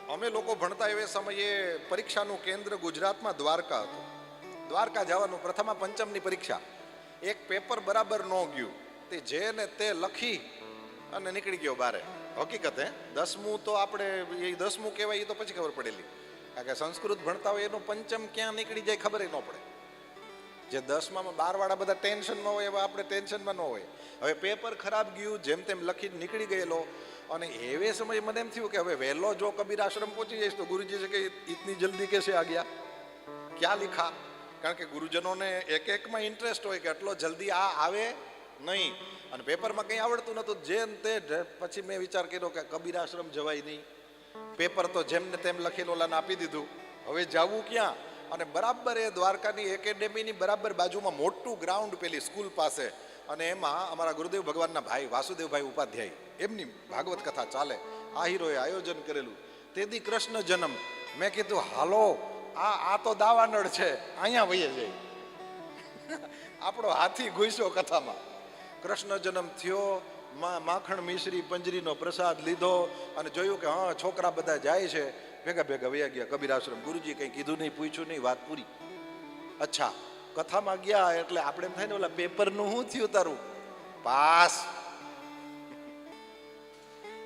અમે લોકો ભણતા એવે સમયે પરીક્ષાનું કેન્દ્ર ગુજરાતમાં દ્વારકા હતું. દ્વારકા જવાનું, પ્રથમા પંચમની પરીક્ષા. એક પેપર બરાબર ન ગયું, તે જે ને તે લખી અને નીકળી ગયો બારે. હકીકત હે, 10મું તો આપણે એ 10મું કહેવાય એ તો પછી ખબર પડેલી, કારણ કે સંસ્કૃત ભણતા હોય એનું પંચમ ક્યાં નીકળી જાય ખબર ન પડે. જે 10માં 12 વાળા બધા ટેન્શનમાં હોય એવા આપણે ટેન્શનમાં ન હોય. હવે પેપર ખરાબ ગયું, જેમ તેમ લખીને નીકળી ગયેલો. અને એવે સમયે મને એમ થયું કે હવે વહેલો જો કબીર આશ્રમ પહોંચી જઈશ તો ગુરુજી છે કે ઇતની જલ્દી કેસે આ ગયા, ક્યાં લીખા? કારણ કે ગુરુજનોને એક એકમાં ઇન્ટરેસ્ટ હોય કે આટલો જલ્દી આ આવે નહીં. અને પેપરમાં કંઈ આવડતું નહોતું, જેમ તે પછી મેં વિચાર કર્યો કે કબીર આશ્રમ જવાય નહીં. પેપર તો જેમ ને તેમ લખીને ઓલાને આપી દીધું, હવે જવું ક્યાં? અને બરાબર એ દ્વારકાની એકેડેમીની બરાબર બાજુમાં મોટું ગ્રાઉન્ડ પેલી સ્કૂલ પાસે, અને એમાં અમારા ગુરુદેવ ભગવાનના ભાઈ વાસુદેવભાઈ ઉપાધ્યાય એમની ભાગવત કથા ચાલે. આહિરોએ આયોજન કરેલું. તેથી કૃષ્ણ જન્મ. મેં કીધું હાલો, આ તો દાવાનળ છે, અહીંયા વહીએ જઈ. આપણો હાથી ઘૂસ્યો કથામાં. કૃષ્ણ જન્મ થયો, માખણ મિશ્રી પંજરીનો પ્રસાદ લીધો અને જોયું કે હા છોકરા બધા જાય છે, ભેગા ભેગા વયા ગયા કબીર આશ્રમ. ગુરુજી કંઈ કીધું નહીં, પૂછ્યું નહીં, વાત પૂરી. અચ્છા, કથામાં ગયા એટલે આપણે એમ થાય ને ઓલા પેપરનું શું થયું તારું? પાસ.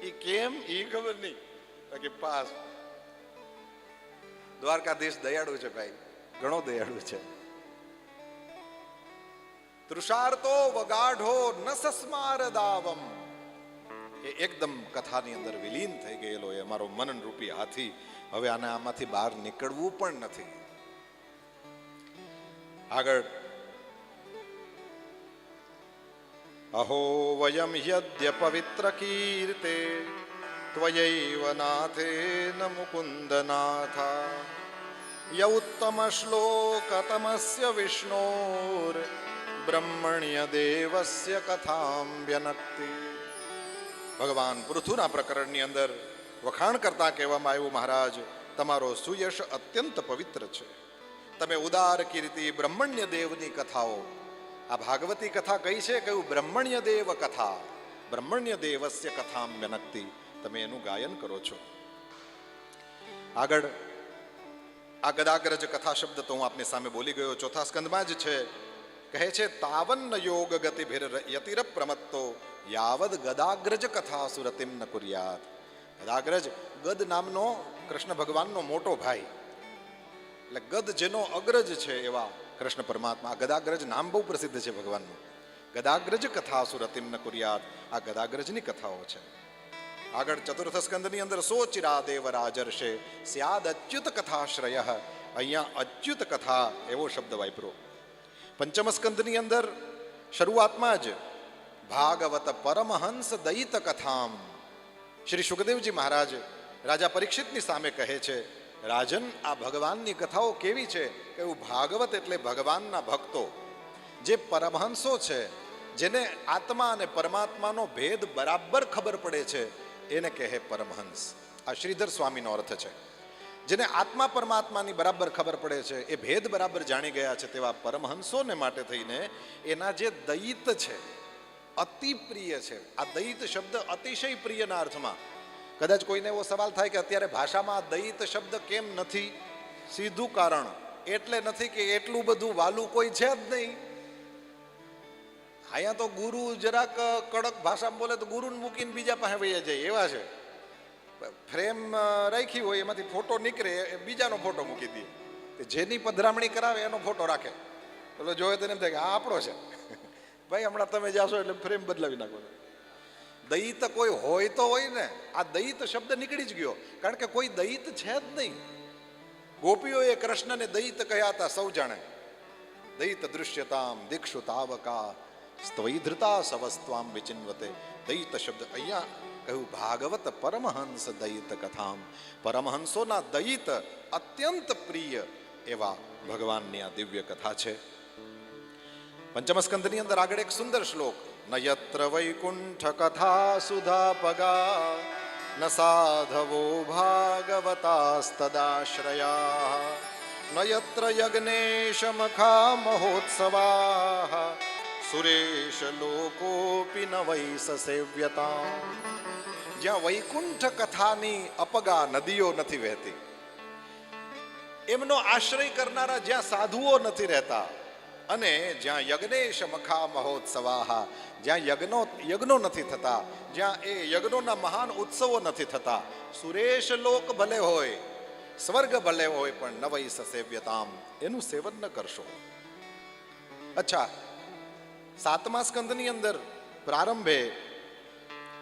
એ કેમ એ ખબર નહીં, બાકી પાસ. દ્વારકાધીશ દયાળુ છે ભાઈ, ઘણો દયાળુ છે. તૃષાર્તો વગાઢો ન સસ્માર દાવમ. એકદમ કથાની અંદર વિલીન થઈ ગયેલો એ અમારો મનનરૂપી હાથી હવે આમાંથી બહાર નીકળવું પણ નથી. આગળ અહો વયમ યદ્ય પવિત્ર કીર્તે ત્વયૈવ નાથેન મુકુંદનાથા યૌત્તમ શ્લોકતમસ્ય વિષ્ણોર બ્રહ્મણ્ય દેવસ્ય કથામ વ્યનક્તિ. ભગવાન પૃથુના પ્રકરણની અંદર વખાણ કરતા કહેવામાં આવ્યું, મહારાજ તમારો સુયશ અત્યંત પવિત્ર છે. તમે ઉદાર કીર્તિ બ્રહ્મણ્ય દેવની કથાઓ, આ ભાગવતી કથા કઈ છે? કહ્યું બ્રહ્મણ્ય દેવ કથા, બ્રહ્મણ્ય દેવસ્ય કથામ વ્યનક્તિ, તમે એનું ગાયન કરો છો. આગળ આ ગદાગ્રજ કથા શબ્દ તો હું આપની સામે બોલી ગયો, ચોથા સ્કંદમાં જ છે. કહે છે તાવન્ન યોગ ગતિભિર યતિર પ્રમત્તો યાવદ ગદાગ્રજ કથા સુરતિમ ન કુર્યાત. ગદાગ્રજ ગદ નામનો કૃષ્ણ ભગવાનનો મોટો ભાઈ, એટલે ગદ જેનો અગ્રજ છે એવા કૃષ્ણ પરમાત્મા. ગદાગ્રજ નામ બહુ પ્રસિદ્ધ છે ભગવાનનું. ગદાગ્રજ કથા સુરતિમ ન કુર્યાત, આ ગદાગ્રજની કથાઓ છે. આગળ ચતુર્થ સ્કંદની અંદર સોચિરા દેવ રાજર્ષે સ્યાદ અચ્યુત કથાશ્રય, અહીંયા અચ્યુત કથા એવો શબ્દ વાપરો. પંચમ સ્કંદની અંદર શરૂઆતમાં જ ભાગવત પરમહંસ દયિત કથામ, શ્રી સુખદેવજી મહારાજ રાજા પરીક્ષિતની સામે કહે છે, રાજન આ ભગવાનની કથાઓ કેવી છે? કે એવું ભાગવત એટલે ભગવાનના ભક્તો, જે પરમહંસો છે, જેને આત્મા અને પરમાત્માનો ભેદ બરાબર ખબર પડે છે, એને કહે પરમહંસ. આ શ્રીધર સ્વામીનો અર્થ છે. જેને આત્મા પરમાત્માની બરાબર ખબર પડે છે, એ ભેદ બરાબર જાણી ગયા છે, તેવા પરમહંસોને માટે થઈને એના જે દયિત છે, અતિ પ્રિય છે. આ દયિત શબ્દ અતિશય પ્રિયના અર્થમાં. કદાચ કોઈને એવો સવાલ થાય કે અત્યારે ભાષામાં દયિત શબ્દ કેમ નથી? સીધું કારણ એટલે નથી કે એટલું બધું વાલું કોઈ છે જ નહીં. અહીંયા તો ગુરુ જરાક કડક ભાષામાં બોલે તો ગુરુને મૂકીને બીજા પાસે વહી જાય એવા છે. ફ્રેમ રાખી હોય એમાંથી ફોટો નીકળે એ બીજાનો ફોટો મૂકી દે, જેની પધરામણી કરાવે એનો ફોટો રાખે. એટલે જોયે તેને એમ થાય કે આ આપણો છે. ભાઈ હમણાં તમે જાશો એટલે ફ્રેમ બદલાવી નાખો. દયિત કોઈ હોય તો હોય ને. આ દયિત શબ્દ નીકળી જ ગયો, કારણ કે કોઈ દયિત છે જ નહીં. ગોપીઓએ કૃષ્ણને દયિત કહ્યા હતા, સૌ જાણે. દયિત દૃશ્યતામ દીક્ષુ તાવકા સ્ત્વયી ધૃતા સવસ્ત્વામ વિચિન્વતે. દયિત શબ્દ અહીંયા કહ્યું ભાગવત પરમહંસ દયિત કથામ, પરમહંસોના દયિત અત્યંત પ્રિય એવા ભગવાનની આ દિવ્ય કથા છે. પંચમ સ્કંદની અંદર આગળ એક સુંદર શ્લોક, ન યત્ર વૈકુંઠ કથા સુધા પગા ન સાધવો ભાગવતાસ્તદાશ્રયા ન યત્ર યજ્ઞેશ મખા મહોત્સવા સુરેશ લોકોપી ન વૈસ સેવ્યતા. જ્યાં વૈકુંઠ કથાની અપગા નદીઓ નથી વહેતી, એમનો આશ્રય કરનારા જ્યાં સાધુઓ નથી રહેતા, અને જ્યાં યજ્ઞેશ મખા મહોત્સવા, જ્યાં યજ્ઞો નથી થતા, જ્યાં એ યજ્ઞોના મહાન ઉત્સવો નથી થતા, સુરેશ લોક ભલે હોય, સ્વર્ગ ભલે હોય, પણ ન વૈસ સેવ્યતામ, એનું સેવન ન કરશો. અચ્છા, સાતમા સ્કંદની અંદર પ્રારંભે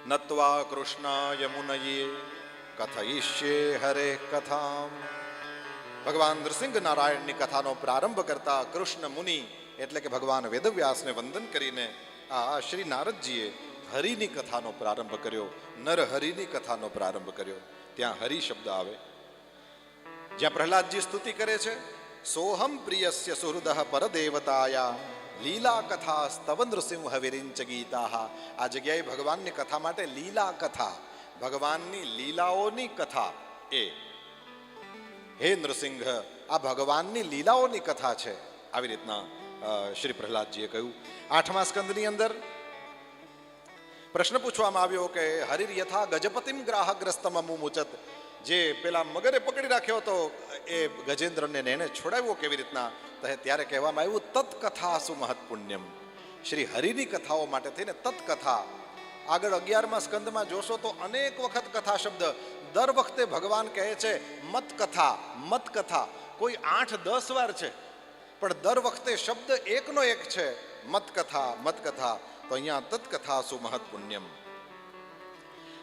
નત્વા કૃષ્ણાય મુનયે કથયિષ્યે હરે કથામ, ભગવાન નૃસિંહ નારાયણની કથાનો પ્રારંભ કરતા કૃષ્ણ મુનિ એટલે કે ભગવાન વેદવ્યાસને વંદન કરીને આ શ્રી નારદજીએ હરિની કથાનો પ્રારંભ કર્યો, નરહરિની કથાનો પ્રારંભ કર્યો. ત્યાં હરિ શબ્દ આવે. જ્યાં પ્રહલાદજી સ્તુતિ કરે છે, સોહમ પ્રિયસ્ય સુહૃદઃ પરદેવતાયા લીલા કથા સ્તવ નૃસિંહ વિરિંચ ગીતા. આ જગ્યાએ ભગવાનની કથા માટે લીલા કથા, ભગવાનની લીલાઓની કથા, એ હે નૃસિંહ આ ભગવાનની લીલાઓની કથા છે. આવી રીતના શ્રી પ્રહલાદજીએ કહ્યું. આઠમા સ્કંદની અંદર પ્રશ્ન પૂછવામાં આવ્યો કે હરિર યથા ગજપતિમ ગ્રાહગ્રસ્તમ મુમુચત, જે પેલા મગરે પકડી રાખ્યો હતો એ ગજેન્દ્રને એને છોડાવ્યો કેવી રીતના, ત્યારે કહેવામાં આવ્યું તત્કથા સુમહત પુણ્યમ. શ્રી હરિની કથાઓ માટે થઈને તત્કથા. આગળ 11મા સ્કંદમાં જોશો તો અનેક વખત કથા શબ્દ, દર વખતે ભગવાન કહે છે મત કથા, મત કથા. કોઈ 8-10 વાર છે, પણ દર વખતે શબ્દ એકનો એક છે, મત કથા, મત કથા. તો અહીંયા તત્કથા સુમહત પુણ્યમ.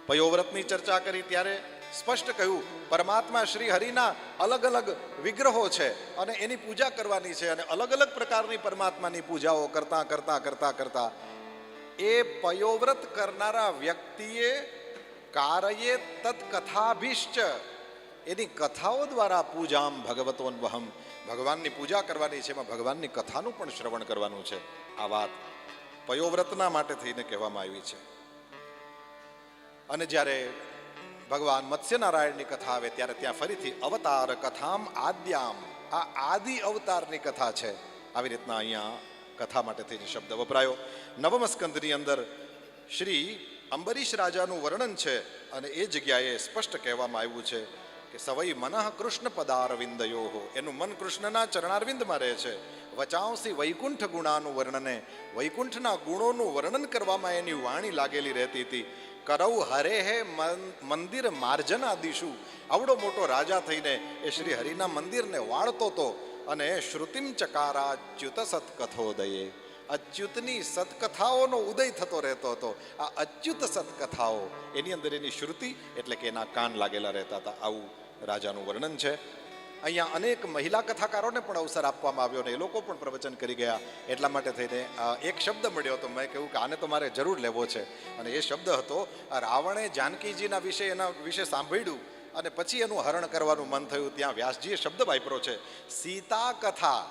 પયોવ્રતની ચર્ચા કરી ત્યારે સ્પષ્ટ કહ્યું પરમાત્મા શ્રી હરિના અલગ અલગ વિગ્રહો છે અને એની પૂજા કરવાની છે અને અલગ અલગ પ્રકારની પરમાત્માની પૂજાઓ કરતા કરતા કરતા કરતા એ પયોવ્રત કરનારા વ્યક્તિએ કારયે તત્કથાભિશ્ચ એની કથાઓ દ્વારા પૂજામ ભગવતોન્વહમ ભગવાનની પૂજા કરવાની છે, એમાં ભગવાનની કથાનું પણ શ્રવણ કરવાનું છે. આ વાત પયોવ્રતના માટે થઈને કહેવામાં આવી છે. અને જ્યારે ભગવાન મત્સ્યનારાયણની કથા આવે ત્યારે ત્યાં ફરીથી અવતાર કથામ આદ્યામ, આ આદિ અવતારની કથા છે. આવી રીતના અહીંયા કથા માટે થઈને શબ્દ વપરાયો. નવમ સ્કંદની અંદર શ્રી અંબરીશ રાજાનું વર્ણન છે અને એ જગ્યાએ સ્પષ્ટ કહેવામાં આવ્યું છે કે સવૈ મનઃ કૃષ્ણ પદારવિંદયો, એનું મન કૃષ્ણના ચરણારવિંદમાં રહે છે. વચાંસી વૈકુંઠ ગુણાનું વર્ણને, વૈકુંઠના ગુણોનું વર્ણન કરવામાં એની વાણી લાગેલી રહેતી હતી. કરૌ હરે હે મંદિર માર્જનાદિશુ, આવડો મોટો રાજા થઈને એ શ્રી હરિના મંદિરને વાળતો હતો. અને શ્રુતિમ ચકારા અચ્યુત સત્કથોદયે, અચ્યુતની સત્કથાઓનો ઉદય થતો રહેતો હતો. આ અચ્યુત સત્કથાઓ એની અંદર એની શ્રુતિ એટલે કે એના કાન લાગેલા રહેતા હતા. આવું રાજાનું વર્ણન છે. અહીંયા અનેક મહિલા કથાકારોને પણ અવસર આપવામાં આવ્યો અને એ લોકો પણ પ્રવચન કરી ગયા. એટલા માટે થઈને એક શબ્દ મળ્યો હતો, મેં કહ્યું કે આને તો મારે જરૂર લેવો છે. અને એ શબ્દ હતો, રાવણે જાનકીજીના વિશે એના વિશે સાંભળ્યું અને પછી એનું હરણ કરવાનું મન થયું. ત્યાં વ્યાસજીએ શબ્દ વાપર્યો છે સીતા કથા.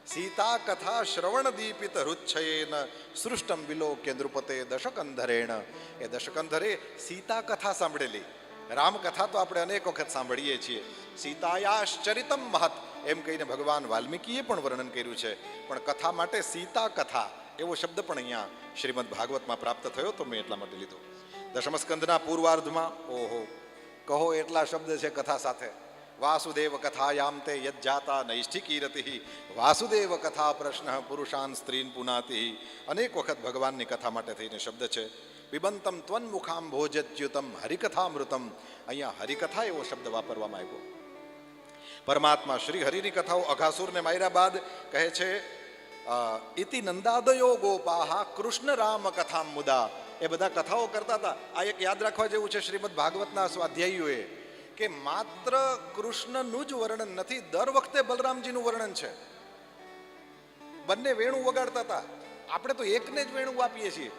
સીતા કથા શ્રવણ દીપિત હૃચ્છયેન સૃષ્ટમ વિલોક્ય નૃપતે દશકંધરેણ. એ દશકંધરે સીતા કથા સાંભળેલી. રામકથા તો આપણે અનેક વખત સાંભળીએ છીએ. સીતાયાશ્ચરિતમ મહત એમ કહીને ભગવાન વાલ્મીકીએ પણ વર્ણન કર્યું છે. પણ કથા માટે સીતા કથા એવો શબ્દ પણ અહીંયા શ્રીમદ ભાગવતમાં પ્રાપ્ત થયો તો મેં એટલા માટે લીધો. દશમ સ્કંદના પૂર્વાર્ધમાં ઓહો કહો એટલા શબ્દ છે કથા સાથે. વાસુદેવ કથાયામ તે યજ્જાતા નૈષ્ઠિકીરતિ, વાસુદેવ કથા પ્રશ્ન પુરુષાન સ્ત્રીન પુનાતિ. અનેક વખત ભગવાનની કથા માટે થઈને શબ્દ છે. વિબંતમ ત્વન્મુખામ ભોજત્યુતમ હરિકથામૃતમ. અહીંયા હરિકથા એવો શબ્દ વાપરવામાં આવ્યો. પરમાત્મા શ્રી હરિની કથાઓ અઘાસુરને માર્યા બાદ કહે છે ઇતિ નંદાદયો ગોપાહા કૃષ્ણ રામ કથામ મુદા. એ બધા કથાઓ કરતા હતા. આ એક યાદ રાખવા જેવું છે શ્રીમદ ભાગવતના સ્વાધ્યાયીઓએ કે માત્ર કૃષ્ણનું જ વર્ણન નથી, દર વખતે બલરામજીનું વર્ણન છે. બંને વેણુ વગાડતા હતા. આપણે તો એકને જ વેણુ આપીએ છીએ.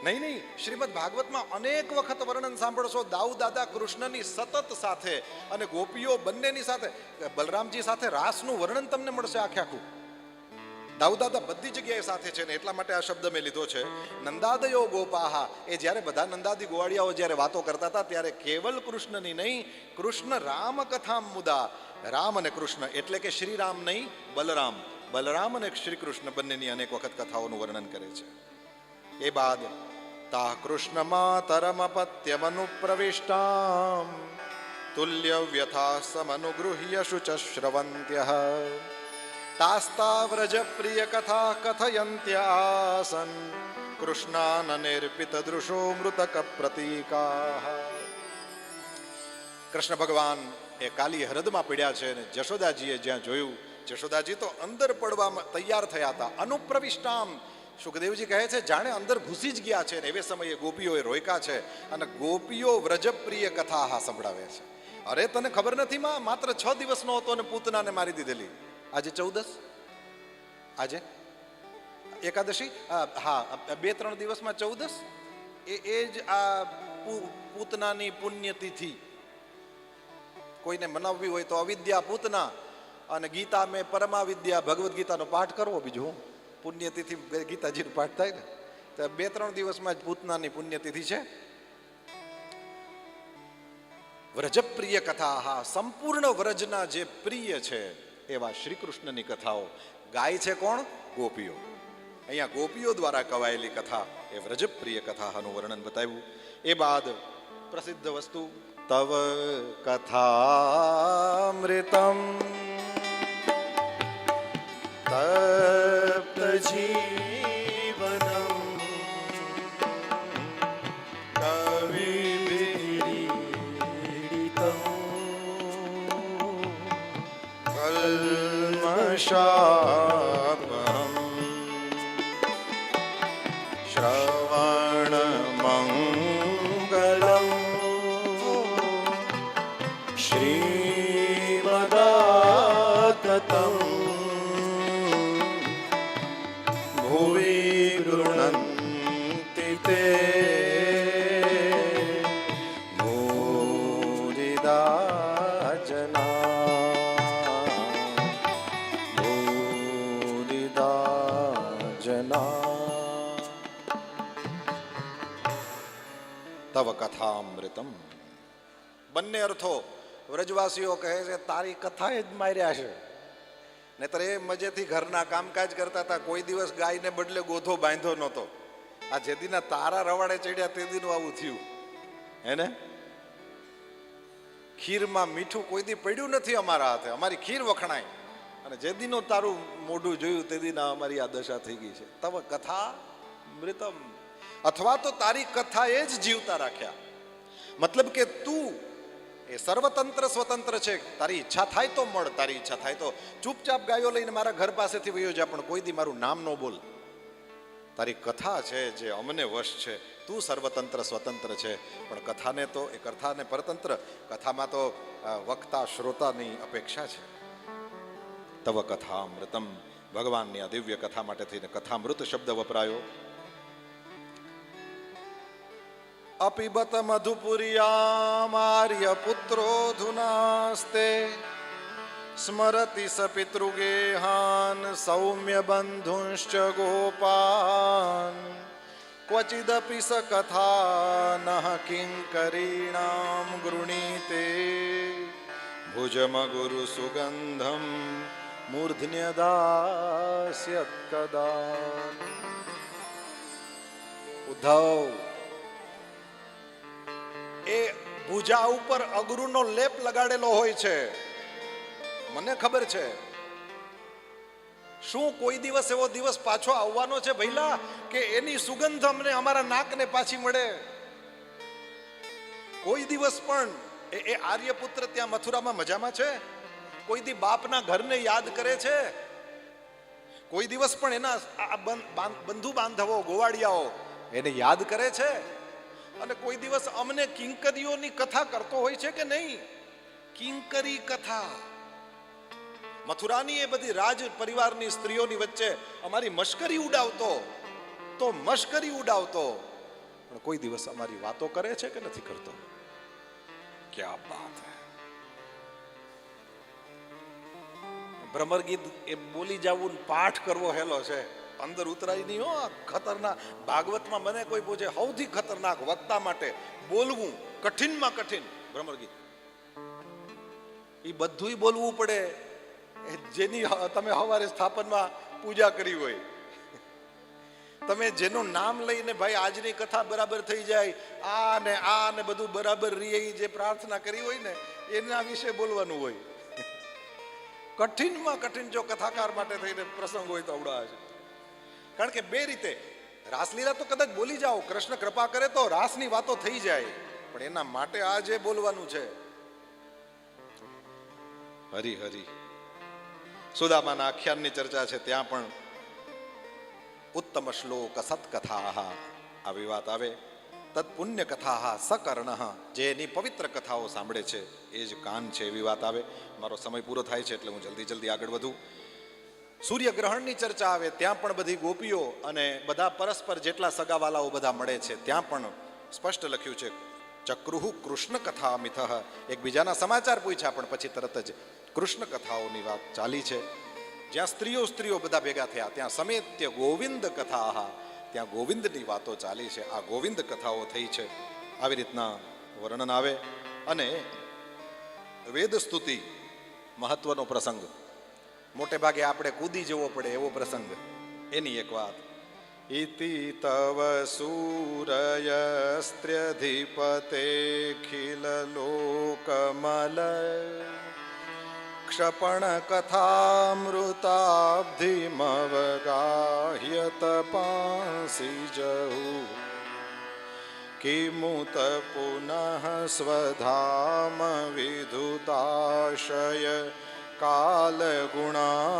નહીં, શ્રીમદ ભાગવતમાં અનેક વખત વર્ણન સાંભળશો દાઉ દાદા કૃષ્ણની સતત સાથે અને ગોપીઓ બંનેની સાથે. બલરામજી સાથે રાસનું વર્ણન તમને મળશે આખે આખું. દાઉ દાદા બધી જગ્યાએ સાથે છે ને એટલા માટે આ શબ્દ મેં લીધો છે. નંદાદયો ગોપાહા, એ જ્યારે બધા નંદાદી ગોવાળિયાઓ જ્યારે વાતો કરતા હતા ત્યારે કેવલ કૃષ્ણની નહીં, કૃષ્ણ રામ કથા મુદા. રામ અને કૃષ્ણ એટલે કે શ્રી રામ નહીં, બલરામ. બલરામ અને શ્રી કૃષ્ણ બંનેની અનેક વખત કથાઓનું વર્ણન કરે છે. એ બાદ તા કૃષ્ણ માતરમપત્યમનુપ્રવિષ્ટામ તુલ્ય વ્યથા સમનુગૃહ્ય શુચ શ્રવંત્યઃ તાસ્તા વ્રજ પ્રિય કથા કથયંત્યાસન કૃષ્ણાનનિર્પિત દૃશો મૃતક પ્રતીકાઃ. કૃષ્ણ ભગવાન એ કાલી હૃદમાં પડ્યા છે અને જશોદાજીએ જ્યાં જોયું, જશોદાજી તો અંદર પડવા તૈયાર થયા હતા. અનુપ્રવિષ્ટામ, સુખદેવજી કહે છે જાણે અંદર ઘૂસી જ ગયા છે. ને એવે સમયે ગોપીઓએ રોક્યા છે અને ગોપીઓ વ્રજપ્રિય કથા સંભળાવે છે. અરે તને ખબર નથી માં, માત્ર 6 દિવસનો હતો અને પૂતનાને મારી દીધેલી. આજે 14, આજે એકાદશી, હા 2-3 દિવસમાં 14. એ જ આ પૂતનાની પુણ્યતિથિ. કોઈને મનાવવી હોય તો અવિદ્યા પૂતના અને ગીતા મેં પરમાવિદ્યા, ભગવદ્ ગીતાનો પાઠ કરવો. બીજું પુણ્યતિથિ ગીતાજીનો પાઠ થાય ને તો 2-3 દિવસમાં જ પૂતનાની પુણ્યતિથિ છે. વ્રજપ્રિય કથા, હા સંપૂર્ણ વ્રજના જે પ્રિય છે એવા શ્રી કૃષ્ણની કથાઓ ગાય છે કોણ? ગોપીઓ. અહીંયા ગોપીઓ દ્વારા કવાયેલી કથા એ વ્રજપ્રિય કથાનું વર્ણન બતાવ્યું. એ બાદ પ્રસિદ્ધ વસ્તુ તવ કથામૃતમ તપ્ત જીવનમ કવિભીડિતમ કલ્મષાપહમ શ્રવણ મંગલમ શ્રીમદાતતં ભુવિ ગૃણન્તિ તે ભૂરિદા જના તવ કથામૃતમ. બંને અર્થો વ્રજવાસીઓ કહે છે તારી કથા જ માર્યા છે. નહીતર એ મજેથી ઘરના કામકાજ કરતા હતા, કોઈ દિવસ ગાયને બદલે ગોથો બાંધ્યો નહોતો. આ જેદીના તારા રવાડે ચડ્યા તે દીનું આવું થયું હે ને. ખીરમાં મીઠું કોઈ દી પડ્યું નથી અમારા હાથે, અમારી ખીર વખણાય, અને જે દીનું તારું મોઢું જોયું તે દીના અમારી આ દશા થઈ ગઈ છે. તવ કથા મૃતમ, અથવા તો તારી કથાએ જ જીવતા રાખ્યા. મતલબ કે તું એ સર્વતંત્ર સ્વતંત્ર છે. તારી ઈચ્છા થાય તો મળ, તારી ઈચ્છા થાય તો ચૂપચાપ ગાયો લઈને મારા ઘર પાસેથી વયો જા, પણ કોઈ દી મારું નામ ન બોલ. તારી કથા છે જે અમને વશ છે. તું સર્વતંત્ર સ્વતંત્ર છે, પણ કથાને તો એ કથાને પરતંત્ર. કથામાં તો વક્તા શ્રોતાની અપેક્ષા છે. તવ કથામૃતમ, ભગવાનની આ દિવ્ય કથા માટે થઈને કથામૃત શબ્દ વપરાયો. અપિબત મધુપુર્યામ આર્ય પુત્રોધુનાસ્તે સ્મરતિ સ પિતૃગેહાન સૌમ્ય બંધુશ્ચ ગોપાન ક્વચિદપી સ કથાનઃ કિંકરીણામ ગૃણીતે ભુજમ ગુરુ સુગંધમ મૂર્ધન્યદાસ્યત કદા. ઉદ્ધવ, એ ભુજા ઉપર અગરુનો લેપ લગાડેલો હોય છે, મને ખબર છે. શું કોઈ દિવસ એવો દિવસ પાછો આવવાનો છે ભઈલા કે એની સુગંધ અમને અમારા નાકને પાછી મળે? કોઈ દિવસ પણ એ આર્યપુત્ર ત્યાં મથુરામાં મજામાં છે? કોઈ દી બાપના ઘરને યાદ કરે છે? કોઈ દિવસ પણ એના બંધુ બાંધવો ગોવાળિયાઓ એને યાદ કરે છે? અને કોઈ દિવસ અમને કિંકરીઓની કથા કરતો હોય છે કે નહીં? કિંકરી કથા, મથુરાની એ બધી રાજ પરિવારની સ્ત્રીઓની વચ્ચે અમારી મશ્કરી ઉડાવતો, તો મશ્કરી ઉડાવતો, પણ કોઈ દિવસ અમારી વાતો કરે છે કે નથી કરતો? ક્યા બાત હૈ. ભ્રમર ગીત એ બોલી જવું, પાઠ કરવો હેલો છે, અંદર ઉતરાય નહીં હો. ખતરનાક. ભાગવતમાં મને કોઈ પૂછે સૌથી ખતરનાક વક્તા માટે બોલવું, કઠિનમાં કઠિન ભ્રમર ગીત. એ બધું બોલવું પડે જેની તમે સવારે સ્થાપનમાં પૂજા કરી હોય. તમે જેનું નામ લઈને ભાઈ આજની કથા બરાબર થઈ જાય, આ ને બધું બરાબર રહે, જે પ્રાર્થના કરી હોય ને એના વિશે બોલવાનું હોય. કઠિનમાં કઠિન જો કથાકાર માટે થઈને પ્રસંગ હોય તો અવડા છે. કારણ કે બે રીતે રાસલીલા તો કદાચ બોલી જાઓ, કૃષ્ણ કૃપા કરે તો રાસની વાતો થઈ જાય, પણ એના માટે આ જે બોલવાનું છે. હરી હરી સુદામાના આખ્યાનની ચર્ચા છે, ત્યાં પણ ઉત્તમ શ્લોક સત્કથા આવી વાત આવે. તત્ પુણ્ય કથા સકર્ણ, જે એની પવિત્ર કથાઓ સાંભળે છે એ જ કાન છે, એવી વાત આવે. મારો સમય પૂરો થાય છે એટલે હું જલ્દી આગળ વધું. સૂર્યગ્રહણની ચર્ચા આવે, ત્યાં પણ બધી ગોપીઓ અને બધા પરસ્પર જેટલા સગાવાલાઓ બધા મળે છે, ત્યાં પણ સ્પષ્ટ લખ્યું છે ચક્રુહુ કૃષ્ણ કથા મિથઃ. એકબીજાના સમાચાર પૂછ્યા, પણ પછી તરત જ કૃષ્ણ કથાઓની વાત ચાલી છે. જ્યાં સ્ત્રીઓ બધા ભેગા થયા ત્યાં સમેત્ય ગોવિંદ કથા, ત્યાં ગોવિંદની વાતો ચાલી છે. આ ગોવિંદ કથાઓ થઈ છે. આવી રીતના વર્ણન આવે. અને વેદ સ્તુતિ મહત્વનો પ્રસંગ, મોટે ભાગે આપણે કૂદી જવો પડે એવો પ્રસંગ. એની એક વાત. ઇતિ તવ સૂરયસ્ત્ર્યધિપતે ખિલ લોકમલ ક્ષપણ કથામૃતાબ્ધિમવગાહ્યત પાંસી જહુ કિમુત પુનઃ સ્વધામ વિધુતાશય કાલગુણા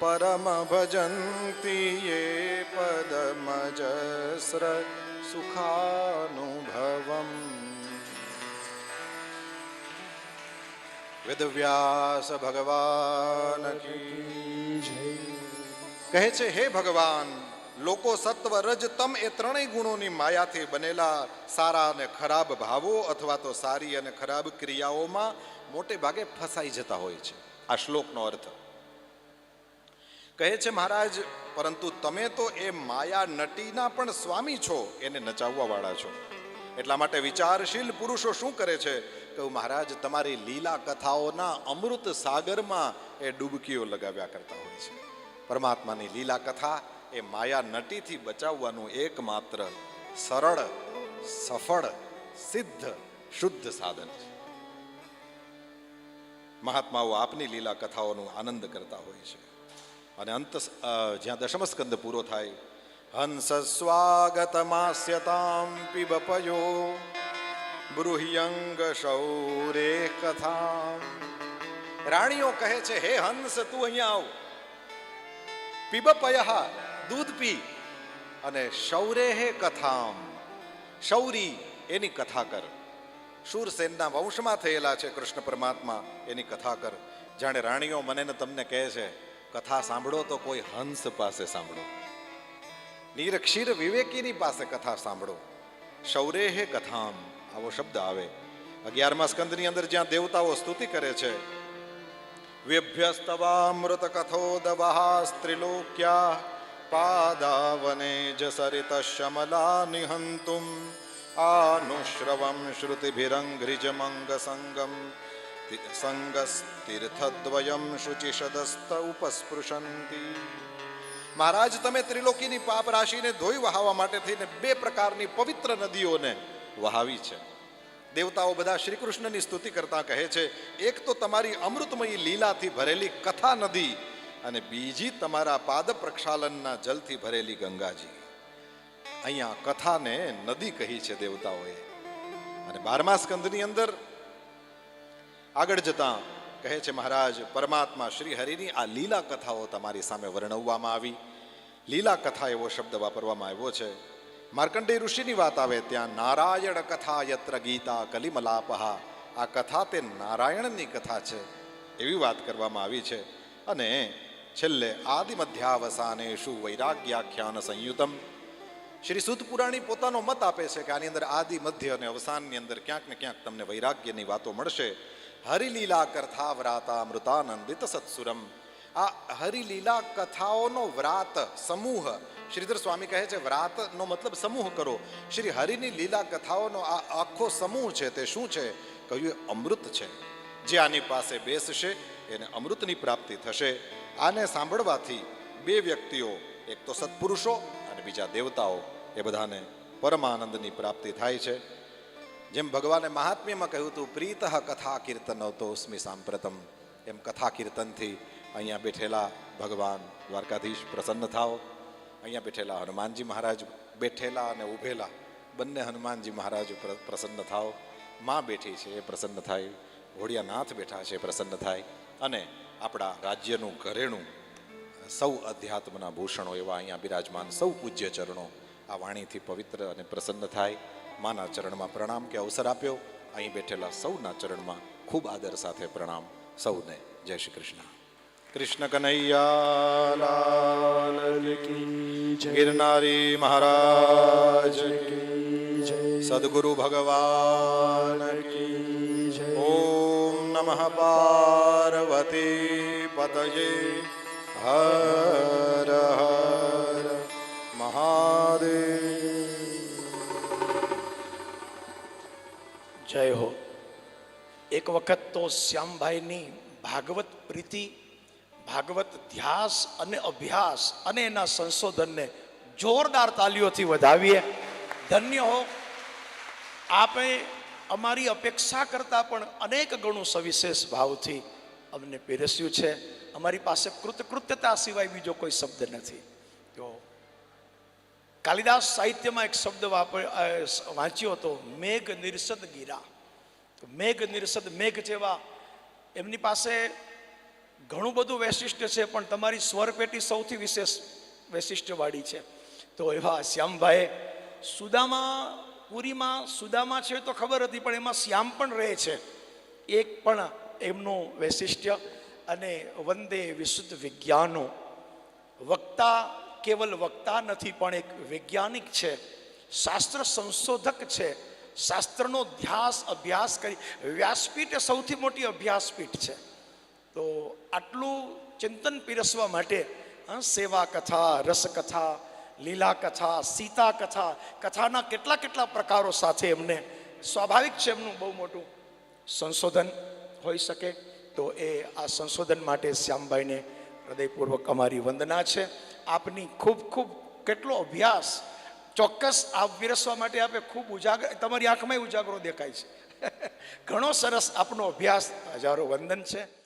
પરમ ભજંતી યે પદમજસ્ર સુખાનુભવમ. વેદવ્યાસ ભગવાન કી કહે છે, હે ભગવાન, લોકો સત્વ રજ તમ એ ત્રણેય ગુણોની માયાથી બનેલા સારા અને ખરાબ ભાવો અથવા તો સારી અને ખરાબ ક્રિયાઓમાં મોટે ભાગે ફસાઈ જતા હોય છે. આ શ્લોકનો અર્થ કહે છે, મહારાજ, પરંતુ તમે તો એ માયા નટીના પણ સ્વામી છો, એને નચાવવા વાળા છો. એટલા માટે વિચારશીલ પુરુષો શું કરે છે? કહું, મહારાજ, તમારી લીલા કથાઓના અમૃત સાગરમાં એ ડૂબકીઓ લગાવ્યા કરતા હોય છે. પરમાત્માની લીલા કથા એ માયા નટીથી બચાવવાનું એકમાત્ર સરળ, સફળ, સિદ્ધ, શુદ્ધ સાધન છે. મહાત્માઓ આપની લીલા કથાઓનો આનંદ કરતા હોય છે. અને અંત જ્યાં દશમ સ્કંદ પૂરો થાય, હંસ સ્વાગતમાસ્યતામ પિબપયો બ્રુહ્યંગ શૌરે કથા. રાણીઓ કહે છે, હે હંસ, તું અહીંયા આવ. પિબપય, દૂધ પી. અને શૌરેહે કથામ, શૌરી એની કથા કર. શૂરસેનના વંશમાં થયેલા છે કૃષ્ણ પરમાત્મા, એની કથા કર. જાણે રાણીઓ મને ને તમને કહે છે, કથા સાંભળો તો કોઈ હંસ પાસે સાંભળો, નિરક્ષીર વિવેકીની પાસે કથા સાંભળો. શૌરેહે કથામ આવો શબ્દ આવે 11મા સ્કંદની અંદર, જ્યાં દેવતાઓ સ્તુતિ કરે છે. વેભ્યસ્તવામૃત કથોદવહા સ્ત્રીલોક્યા પાદાવને જ સરિત શમલા નિહંતુમ આનુશ્રવમ શ્રુતિભિરંઘ્રિજમંગ સંગમ સંગસ્તીર્થદ્વયમ શુચિષદસ્ત ઉપસ્પૃશંતી. મહારાજ, તમે ત્રિલોકીની પાપ રાશિને ધોઈ વહાવા માટે થઈને 2 પ્રકારની પવિત્ર નદીઓને વહાવી છે. દેવતાઓ બધા શ્રી કૃષ્ણની સ્તુતિ કરતા કહે છે, એક તો તમારી અમૃતમયી લીલાથી ભરેલી કથા નદી, અને બીજી તમારા પાદ પ્રક્ષાલનના જલથી ભરેલી ગંગાજી. અહીંયા કથાને નદી કહી છે દેવતાઓએ. અને 12મા સ્કંદની અંદર આગળ જતા કહે છે, મહારાજ, પરમાત્મા શ્રી હરિની આ લીલા કથાઓ તમારી સામે વર્ણવવામાં આવી. લીલા કથા એવો શબ્દ વાપરવામાં આવ્યો છે. માર્કંડેય ઋષિની વાત આવે ત્યાં નારાયણ કથા યત્ર ગીતા કલિમલાપહા, આ કથા તે નારાયણની કથા છે એવી વાત કરવામાં આવી છે. અને છેલ્લે આદિમધ્યાવસાનેષુ વૈરાગ્યાખ્યાન સંયુતમ, શ્રી સુત પુરાણી પોતાનો મત આપે છે કે આની અંદર આદિ, મધ્ય અને અવસાનની અંદર ક્યાંક ને ક્યાંક તમને વૈરાગ્યની વાતો મળશે. હરિલીલા કથા વ્રાતા મૃતાનંદિત સત્સુરમ, આ હરિલીલા કથાઓનો વ્રાત સમૂહ, શ્રીધર સ્વામી કહે છે વ્રાતનો મતલબ સમૂહ કરો. શ્રી હરિની લીલા કથાઓનો આ આખો સમૂહ છે તે શું છે? કહ્યું, અમૃત છે. જે આની પાસે બેસશે એને અમૃતની પ્રાપ્તિ થશે. આને સાંભળવાથી 2 વ્યક્તિઓ, એક તો સત્પુરુષો અને બીજા દેવતાઓ, એ બધાને પરમાનંદની પ્રાપ્તિ થાય છે. જેમ ભગવાને મહાત્મ્યમાં કહ્યું હતું, પ્રીતઃ કથા કીર્તનોતોસ્મિ સાંપ્રતમ, એમ કથા કીર્તનથી અહીંયા બેઠેલા ભગવાન દ્વારકાધીશ પ્રસન્ન થાઓ. અહીંયા બેઠેલા હનુમાનજી મહારાજ, બેઠેલા અને ઊભેલા બંને હનુમાનજી મહારાજ પ્રસન્ન થાઓ. માં બેઠી છે એ પ્રસન્ન થાય, ઘોડિયાનાથ બેઠા છે પ્રસન્ન થાય, અને આપણા રાજ્યનું ઘરેણું સૌ અધ્યાત્મના ભૂષણો એવા અહીંયા બિરાજમાન સૌ પૂજ્ય ચરણો આ વાણીથી પવિત્ર અને પ્રસન્ન થાય. માના ચરણમાં પ્રણામ કે અવસર આપ્યો. અહીં બેઠેલા સૌના ચરણમાં ખૂબ આદર સાથે પ્રણામ સૌને. જય શ્રી કૃષ્ણ. કૃષ્ણ કનૈયા લાલ કી જય. ગિરનારી મહારાજ કી જય. સદગુરુ ભગવાન કી જય. ઓમ નમઃ પાર્વતી પતયે હર હર મહાદેવ. જય હો. એક વખત તો શ્યામભાઈની ભાગવત પ્રીતિ, ભાગવત ધ્યાસ અને અભ્યાસ અને એના સંશોધનને જોરદાર તાલીઓથી વધાવીએ. ધન્ય હો, આપે અમારી અપેક્ષા કરતાં પણ અનેક ગણું સવિશેષ ભાવથી અમને પીરસ્યું છે. અમારી પાસે કૃતકૃત્યતા સિવાય બીજો કોઈ શબ્દ નથી. તો કાલિદાસ સાહિત્યમાં એક શબ્દ વાંચ્યો હતો, મેઘ નિર્સદ ગીરા. મેઘ નિર્સદ, મેઘ જેવા એમની પાસે ઘણું બધું વૈશિષ્ટ્ય છે, પણ તમારી સ્વરપેટી સૌથી વિશેષ વૈશિષ્ટ્યવાળી છે. તો એવા શ્યામભાઈ સુદામા, પુરીમાં સુદામા છે તો ખબર હતી, પણ એમાં શ્યામ પણ રહે છે. એક પણ એમનું વૈશિષ્ટ્ય. અને વંદે વિશુદ્ધ વિજ્ઞાનો, વક્તા કેવલ વક્તા નથી પણ એક વૈજ્ઞાનિક છે, શાસ્ત્ર સંશોધક છે, શાસ્ત્રનો અભ્યાસ કરી. વ્યાસપીઠ એ સૌથી મોટી અભ્યાસપીઠ છે. તો આટલું ચિંતન પીરસવા માટે સેવા કથા, રસકથા, લીલા કથા, સીતા કથા, કથાના કેટલા કેટલા પ્રકારો સાથે એમને સ્વાભાવિક છે એમનું બહુ મોટું સંશોધન હોઈ શકે. તો એ આ સંશોધન માટે શ્યામભાઈને હૃદયપૂર્વક અમારી વંદના છે. આપની ખૂબ ખૂબ કેટલો અભ્યાસ, ચોક્કસ આપ પીરસવા માટે આપે ખૂબ ઉજાગર, તમારી આંખમાં ઉજાગરો દેખાય છે. ઘણો સરસ આપનો અભ્યાસ, હજારો વંદન છે.